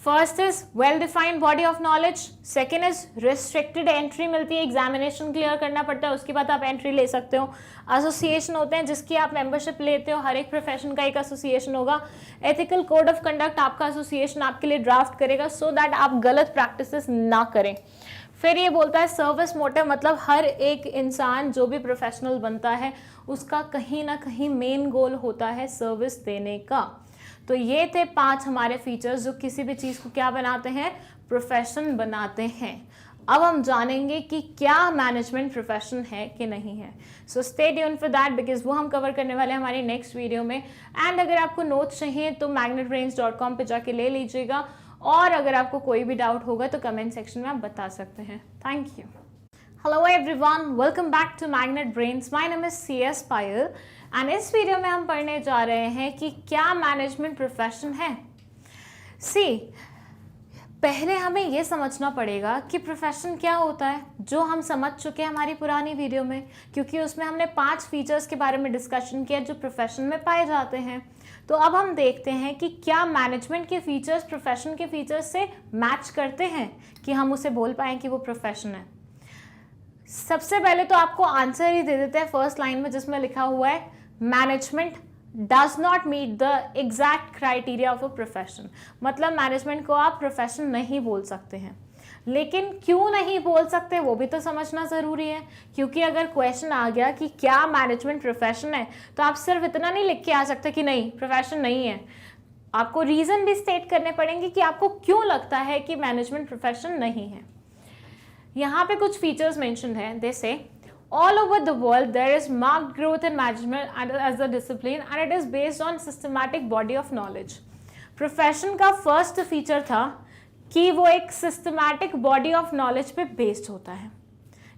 First is well defined body of knowledge, second is restricted entry मिलती है, एग्जामिनेशन क्लियर करना पड़ता है, उसके बाद आप एंट्री ले सकते हो। एसोसिएशन होते हैं जिसकी आप मेंबरशिप लेते हो, हर एक प्रोफेशन का एक एसोसिएशन होगा। एथिकल कोड ऑफ कंडक्ट आपका एसोसिएशन आपके लिए ड्राफ्ट करेगा सो दैट आप गलत प्रैक्टिसेस ना करें। फिर ये बोलता है सर्विस मोटिव, मतलब हर एक इंसान जो भी प्रोफेशनल बनता है उसका कहीं ना कहीं मेन गोल होता है सर्विस देने का। तो ये थे 5 हमारे फीचर्स जो किसी भी चीज़ को क्या बनाते हैं, प्रोफेशन बनाते हैं। अब हम जानेंगे कि क्या मैनेजमेंट प्रोफेशन है कि नहीं है। सो stay tuned for that because वो हम कवर करने वाले हैं हमारी नेक्स्ट वीडियो में। एंड अगर आपको नोट्स चाहिए तो magnetbrains.com पे जाके ले लीजिएगा, और अगर आपको कोई भी डाउट होगा तो कमेंट सेक्शन में आप बता सकते हैं। Thank you. Hello everyone, welcome back to magnet brains. My name is CS Payal and इस वीडियो में हम पढ़ने जा रहे हैं कि क्या मैनेजमेंट प्रोफेशन है। पहले हमें यह समझना पड़ेगा कि प्रोफेशन क्या होता है, जो हम समझ चुके हैं हमारी पुरानी वीडियो में, क्योंकि उसमें हमने 5 फीचर्स के बारे में डिस्कशन किया जो प्रोफेशन में पाए जाते हैं। तो अब हम देखते हैं कि क्या मैनेजमेंट के फीचर्स प्रोफेशन के फीचर्स से मैच करते हैं कि हम उसे बोल पाएँ कि वो प्रोफेशन है। सबसे पहले तो आपको आंसर ही दे देते हैं फर्स्ट लाइन में, जिसमें लिखा हुआ है management does not meet the exact criteria of a profession. मतलब मैनेजमेंट को आप प्रोफेशन नहीं बोल सकते हैं। लेकिन क्यों नहीं बोल सकते वो भी तो समझना ज़रूरी है, क्योंकि अगर क्वेश्चन आ गया कि क्या मैनेजमेंट प्रोफेशन है तो आप सिर्फ इतना नहीं लिख के आ सकते कि नहीं प्रोफेशन नहीं है। आपको रीज़न भी स्टेट करने पड़ेंगे कि आपको क्यों लगता है कि मैनेजमेंट प्रोफेशन नहीं है। यहाँ पे कुछ फीचर्स मेंशन्ड हैं। दे से all over the world there is marked growth in management as a discipline and it is based on systematic body of knowledge। Profession का फर्स्ट फीचर था कि वो एक सिस्टमैटिक बॉडी ऑफ नॉलेज पे based होता है।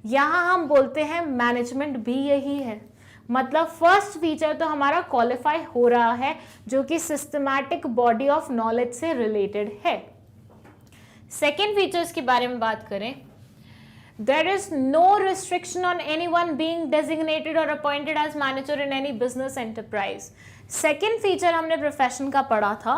यहाँ हम बोलते हैं मैनेजमेंट भी यही है। मतलब फर्स्ट फीचर तो हमारा क्वालिफाई हो रहा है जो कि सिस्टमैटिक बॉडी ऑफ नॉलेज से रिलेटेड है। सेकेंड फीचर्स के बारे में बात करें, there is no restriction on anyone being designated or appointed as manager in any business enterprise। Second feature हमने प्रोफेशन का पढ़ा था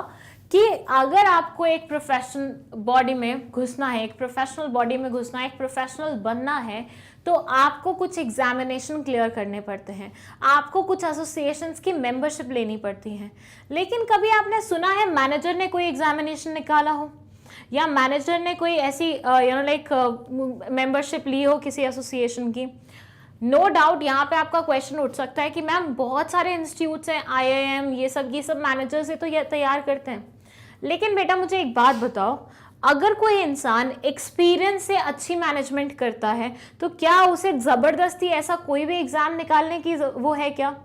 कि अगर आपको एक प्रोफेशन बॉडी में घुसना है, एक प्रोफेशनल बॉडी में घुसना है, एक प्रोफेशनल बनना है, तो आपको कुछ एग्जामिनेशन क्लियर करने पड़ते हैं, आपको कुछ एसोसिएशंस की मेंबरशिप लेनी पड़ती है। लेकिन कभी आपने सुना है मैनेजर ने कोई एग्जामिनेशन निकाला हो, या मैनेजर ने कोई ऐसी मेंबरशिप ली हो किसी एसोसिएशन की? नो डाउट यहाँ पे आपका क्वेश्चन उठ सकता है कि मैम बहुत सारे इंस्टीट्यूट्स हैं, IIM ये सब मैनेजर से तो ये तैयार करते हैं। लेकिन बेटा मुझे एक बात बताओ, अगर कोई इंसान एक्सपीरियंस से अच्छी मैनेजमेंट करता है तो क्या उसे ज़बरदस्ती ऐसा कोई भी एग्ज़ाम निकालने की वो है क्या?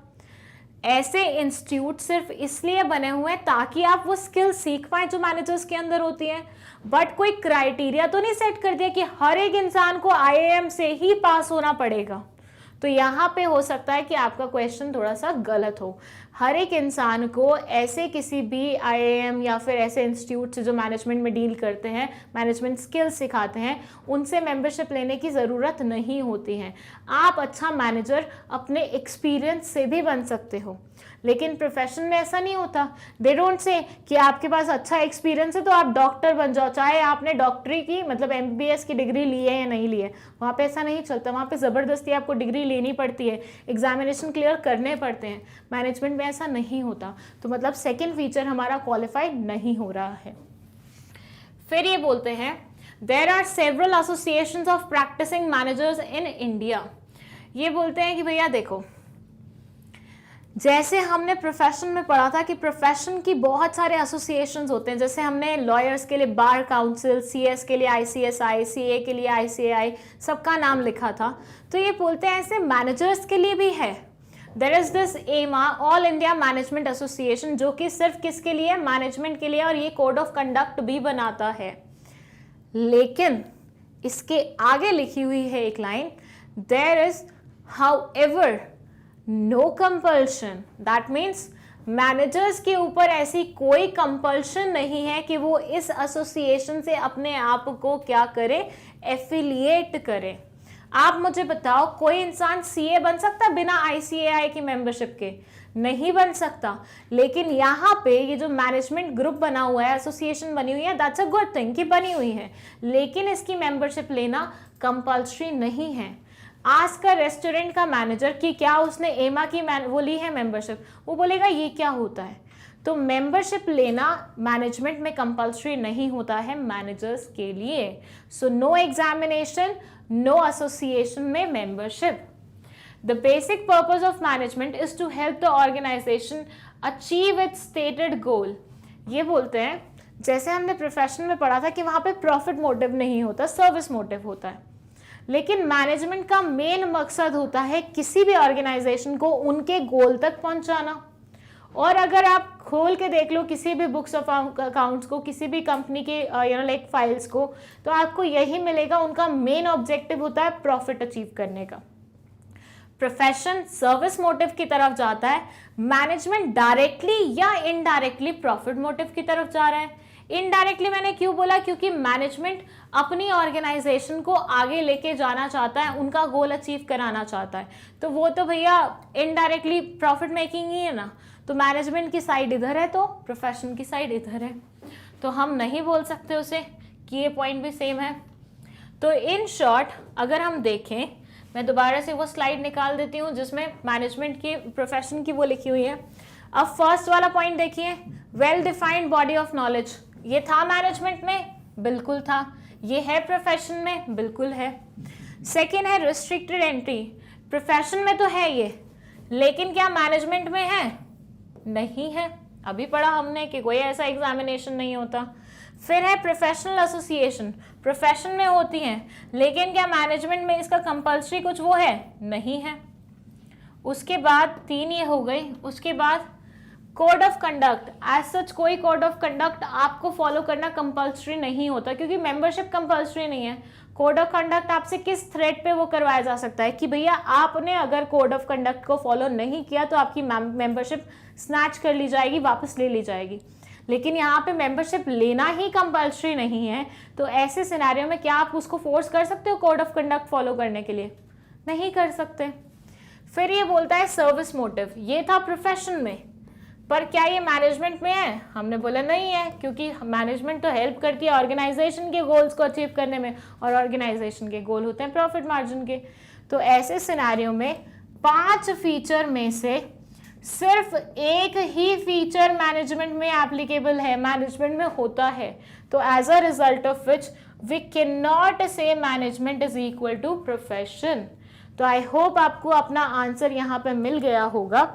ऐसे इंस्टीट्यूट सिर्फ इसलिए बने हुए हैं ताकि आप वो स्किल सीख पाएं जो मैनेजर्स के अंदर होती हैं, बट कोई क्राइटेरिया तो नहीं सेट कर दिया कि हर एक इंसान को IIM से ही पास होना पड़ेगा। तो यहाँ पे हो सकता है कि आपका क्वेश्चन थोड़ा सा गलत हो। हर एक इंसान को ऐसे किसी भी IIM या फिर ऐसे इंस्टीट्यूट से जो मैनेजमेंट में डील करते हैं, मैनेजमेंट स्किल्स सिखाते हैं, उनसे मेंबरशिप लेने की ज़रूरत नहीं होती है। आप अच्छा मैनेजर अपने एक्सपीरियंस से भी बन सकते हो। लेकिन प्रोफेशन में ऐसा नहीं होता। दे डोंट से कि आपके पास अच्छा एक्सपीरियंस है तो आप डॉक्टर बन जाओ, चाहे आपने डॉक्टरी की मतलब MBBS की डिग्री ली है या नहीं ली है। वहाँ पे ऐसा नहीं चलता, वहाँ पे ज़बरदस्ती आपको डिग्री लेनी पड़ती है, एग्जामिनेशन क्लियर करने पड़ते हैं। मैनेजमेंट में ऐसा नहीं होता। तो मतलब सेकेंड फीचर हमारा क्वालिफाई नहीं हो रहा है। फिर ये बोलते हैं there are several associations of practicing managers in India. ये बोलते हैं कि भैया देखो, जैसे हमने प्रोफेशन में पढ़ा था कि प्रोफेशन की बहुत सारे एसोसिएशंस होते हैं, जैसे हमने लॉयर्स के लिए बार काउंसिल, CS के लिए ICSI, CA के लिए ICAI, सबका नाम लिखा था। तो ये बोलते हैं ऐसे मैनेजर्स के लिए भी है। देयर इज दिस एमा, ऑल इंडिया मैनेजमेंट एसोसिएशन, जो कि सिर्फ किसके लिए, मैनेजमेंट के लिए, और ये कोड ऑफ कंडक्ट भी बनाता है। लेकिन इसके आगे लिखी हुई है एक line, there is however no compulsion, that means managers के ऊपर ऐसी कोई कंपल्शन नहीं है कि वो इस एसोसिएशन से अपने आप को क्या करे, एफिलिएट करे। आप मुझे बताओ, कोई इंसान सीए बन सकता है बिना आईसीएआई की मेंबरशिप के? नहीं बन सकता। लेकिन यहाँ पे ये जो मैनेजमेंट ग्रुप बना हुआ है, एसोसिएशन बनी हुई है, दैट्स अ गुड थिंग कि बनी हुई है, लेकिन इसकी मेंबरशिप लेना कंपल्सरी नहीं है। आज का रेस्टोरेंट का मैनेजर कि क्या उसने एमा की वो ली है मेंबरशिप, वो बोलेगा ये क्या होता है। तो मेंबरशिप लेना मैनेजमेंट में कंपल्सरी नहीं होता है मैनेजर्स के लिए। So no examination, no association में membership. The basic purpose of management is to help the organisation achieve its stated goal. ये बोलते हैं, जैसे हमने प्रोफेशन में पढ़ा था कि वहां पे प्रॉफिट मोटिव नहीं होता, सर्विस मोटिव होता है। लेकिन मैनेजमेंट का मेन मकसद होता है किसी भी ऑर्गेनाइजेशन को उनके गोल तक पहुंचाना। और अगर आप खोल के देख लो किसी भी बुक्स ऑफ अकाउंट्स को, किसी भी कंपनी के लाइक फाइल्स को, तो आपको यही मिलेगा, उनका मेन ऑब्जेक्टिव होता है प्रॉफिट अचीव करने का। प्रोफेशन सर्विस मोटिव की तरफ जाता है, मैनेजमेंट डायरेक्टली या इनडायरेक्टली प्रॉफिट मोटिव की तरफ जा रहा है। इनडायरेक्टली मैंने क्यों बोला, क्योंकि मैनेजमेंट अपनी ऑर्गेनाइजेशन को आगे लेके जाना चाहता है, उनका गोल अचीव कराना चाहता है, तो वो तो भैया इनडायरेक्टली प्रॉफिट मेकिंग ही है ना। तो मैनेजमेंट की साइड इधर है तो प्रोफेशन की साइड इधर है, तो हम नहीं बोल सकते उसे कि ये पॉइंट भी सेम है। तो इन शॉर्ट अगर हम देखें, मैं दोबारा से वो स्लाइड निकाल देती हूँ जिसमें मैनेजमेंट की, प्रोफेशन की वो लिखी हुई है। अब फर्स्ट वाला पॉइंट देखिए, well defined body of knowledge. ये था मैनेजमेंट में, बिल्कुल था। ये है प्रोफेशन में, बिल्कुल है। सेकेंड है रिस्ट्रिक्टेड एंट्री। प्रोफेशन में तो है ये, लेकिन क्या मैनेजमेंट में है? नहीं है। अभी पढ़ा हमने कि कोई ऐसा एग्जामिनेशन नहीं होता। फिर है प्रोफेशनल एसोसिएशन, प्रोफेशन में होती हैं, लेकिन क्या मैनेजमेंट में इसका कंपल्सरी कुछ वो है? नहीं है। उसके बाद 3 ये हो गई। उसके बाद code of conduct. As such कोई कोड ऑफ कंडक्ट आपको फॉलो करना कंपल्सरी नहीं होता, क्योंकि मेंबरशिप कंपल्सरी नहीं है। कोड ऑफ कंडक्ट आपसे किस थ्रेड पे वो करवाया जा सकता है कि भैया आपने अगर कोड ऑफ कंडक्ट को फॉलो नहीं किया तो आपकी मेंबरशिप स्नैच कर ली जाएगी, वापस ले ली जाएगी। लेकिन यहाँ पे मेंबरशिप लेना ही कंपल्सरी नहीं है, तो ऐसे सिनेरियो में क्या आप उसको फोर्स कर सकते हो कोड ऑफ कंडक्ट फॉलो करने के लिए? नहीं कर सकते। फिर ये बोलता है सर्विस मोटिव। ये था प्रोफेशन में, पर क्या ये मैनेजमेंट में है? हमने बोला नहीं है, क्योंकि मैनेजमेंट तो हेल्प करती है ऑर्गेनाइजेशन के गोल्स को अचीव करने में, और ऑर्गेनाइजेशन के गोल होते हैं प्रॉफिट मार्जिन के। तो ऐसे सिनेरियो में 5 फीचर में से सिर्फ एक ही फीचर मैनेजमेंट में एप्लीकेबल है, मैनेजमेंट में होता है। तो as a result of which we can not say management is equal to profession. तो आई होप आपको अपना आंसर यहाँ पे मिल गया होगा।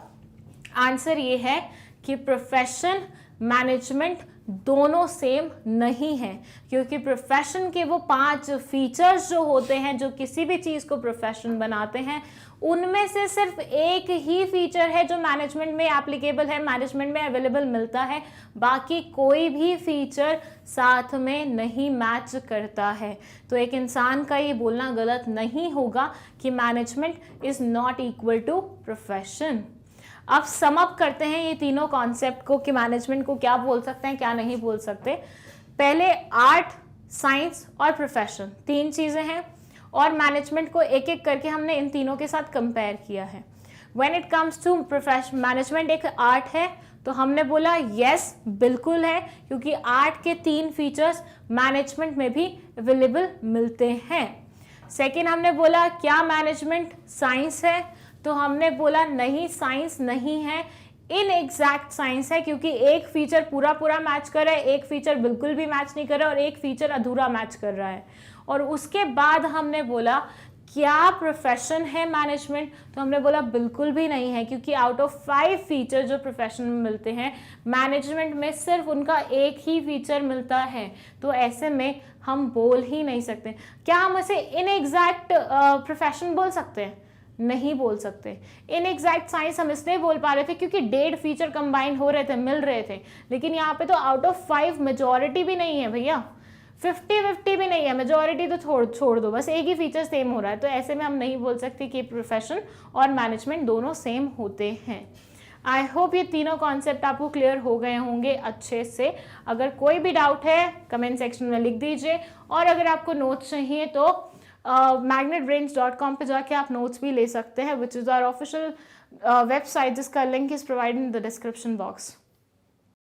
आंसर ये है कि प्रोफेशन मैनेजमेंट दोनों सेम नहीं है, क्योंकि प्रोफेशन के वो 5 फीचर्स जो होते हैं जो किसी भी चीज़ को प्रोफेशन बनाते हैं, उनमें से सिर्फ एक ही फीचर है जो मैनेजमेंट में एप्लीकेबल है, मैनेजमेंट में अवेलेबल मिलता है। बाकी कोई भी फीचर साथ में नहीं मैच करता है। तो एक इंसान का ये बोलना गलत नहीं होगा कि management is not equal to profession. अब सम अप करते हैं ये तीनों कॉन्सेप्ट को कि मैनेजमेंट को क्या बोल सकते हैं, क्या नहीं बोल सकते। पहले आर्ट, साइंस और प्रोफेशन 3 चीज़ें हैं, और मैनेजमेंट को एक एक करके हमने इन तीनों के साथ कंपेयर किया है। When it comes to profession, management एक आर्ट है, तो हमने बोला यस बिल्कुल है, क्योंकि आर्ट के 3 फीचर्स मैनेजमेंट में भी अवेलेबल मिलते हैं। सेकेंड हमने बोला क्या मैनेजमेंट साइंस है, तो हमने बोला नहीं, साइंस नहीं है, इन एग्जैक्ट साइंस है, क्योंकि एक फीचर पूरा पूरा मैच कर रहा है, एक फीचर बिल्कुल भी मैच नहीं कर रहा है, और एक फीचर अधूरा मैच कर रहा है। और उसके बाद हमने बोला क्या प्रोफेशन है मैनेजमेंट, तो हमने बोला बिल्कुल भी नहीं है, क्योंकि आउट ऑफ 5 फीचर जो प्रोफेशन में मिलते हैं, मैनेजमेंट में सिर्फ उनका एक ही फीचर मिलता है। तो ऐसे में हम बोल ही नहीं सकते। क्या हम इसे इनएग्जैक्ट प्रोफेशन बोल सकते हैं? नहीं बोल सकते। इनएग्जैक्ट साइंस हम इसलिए बोल पा रहे थे क्योंकि डेढ़ फीचर कंबाइन हो रहे थे, मिल रहे थे, लेकिन यहाँ पे तो आउट ऑफ 5 मेजॉरिटी भी नहीं है भैया, 50-50 भी नहीं है, मेजॉरिटी तो छोड़ दो, बस एक ही फीचर सेम हो रहा है। तो ऐसे में हम नहीं बोल सकते कि प्रोफेशन और मैनेजमेंट दोनों सेम होते हैं। आई होप ये तीनों कॉन्सेप्ट आपको क्लियर हो गए होंगे अच्छे से। अगर कोई भी डाउट है कमेंट सेक्शन में लिख दीजिए, और अगर आपको नोट्स चाहिए तो magnetbrains.com पे जाके आप नोट्स भी ले सकते हैं, which is our official website, जिसका link is provided in the description box.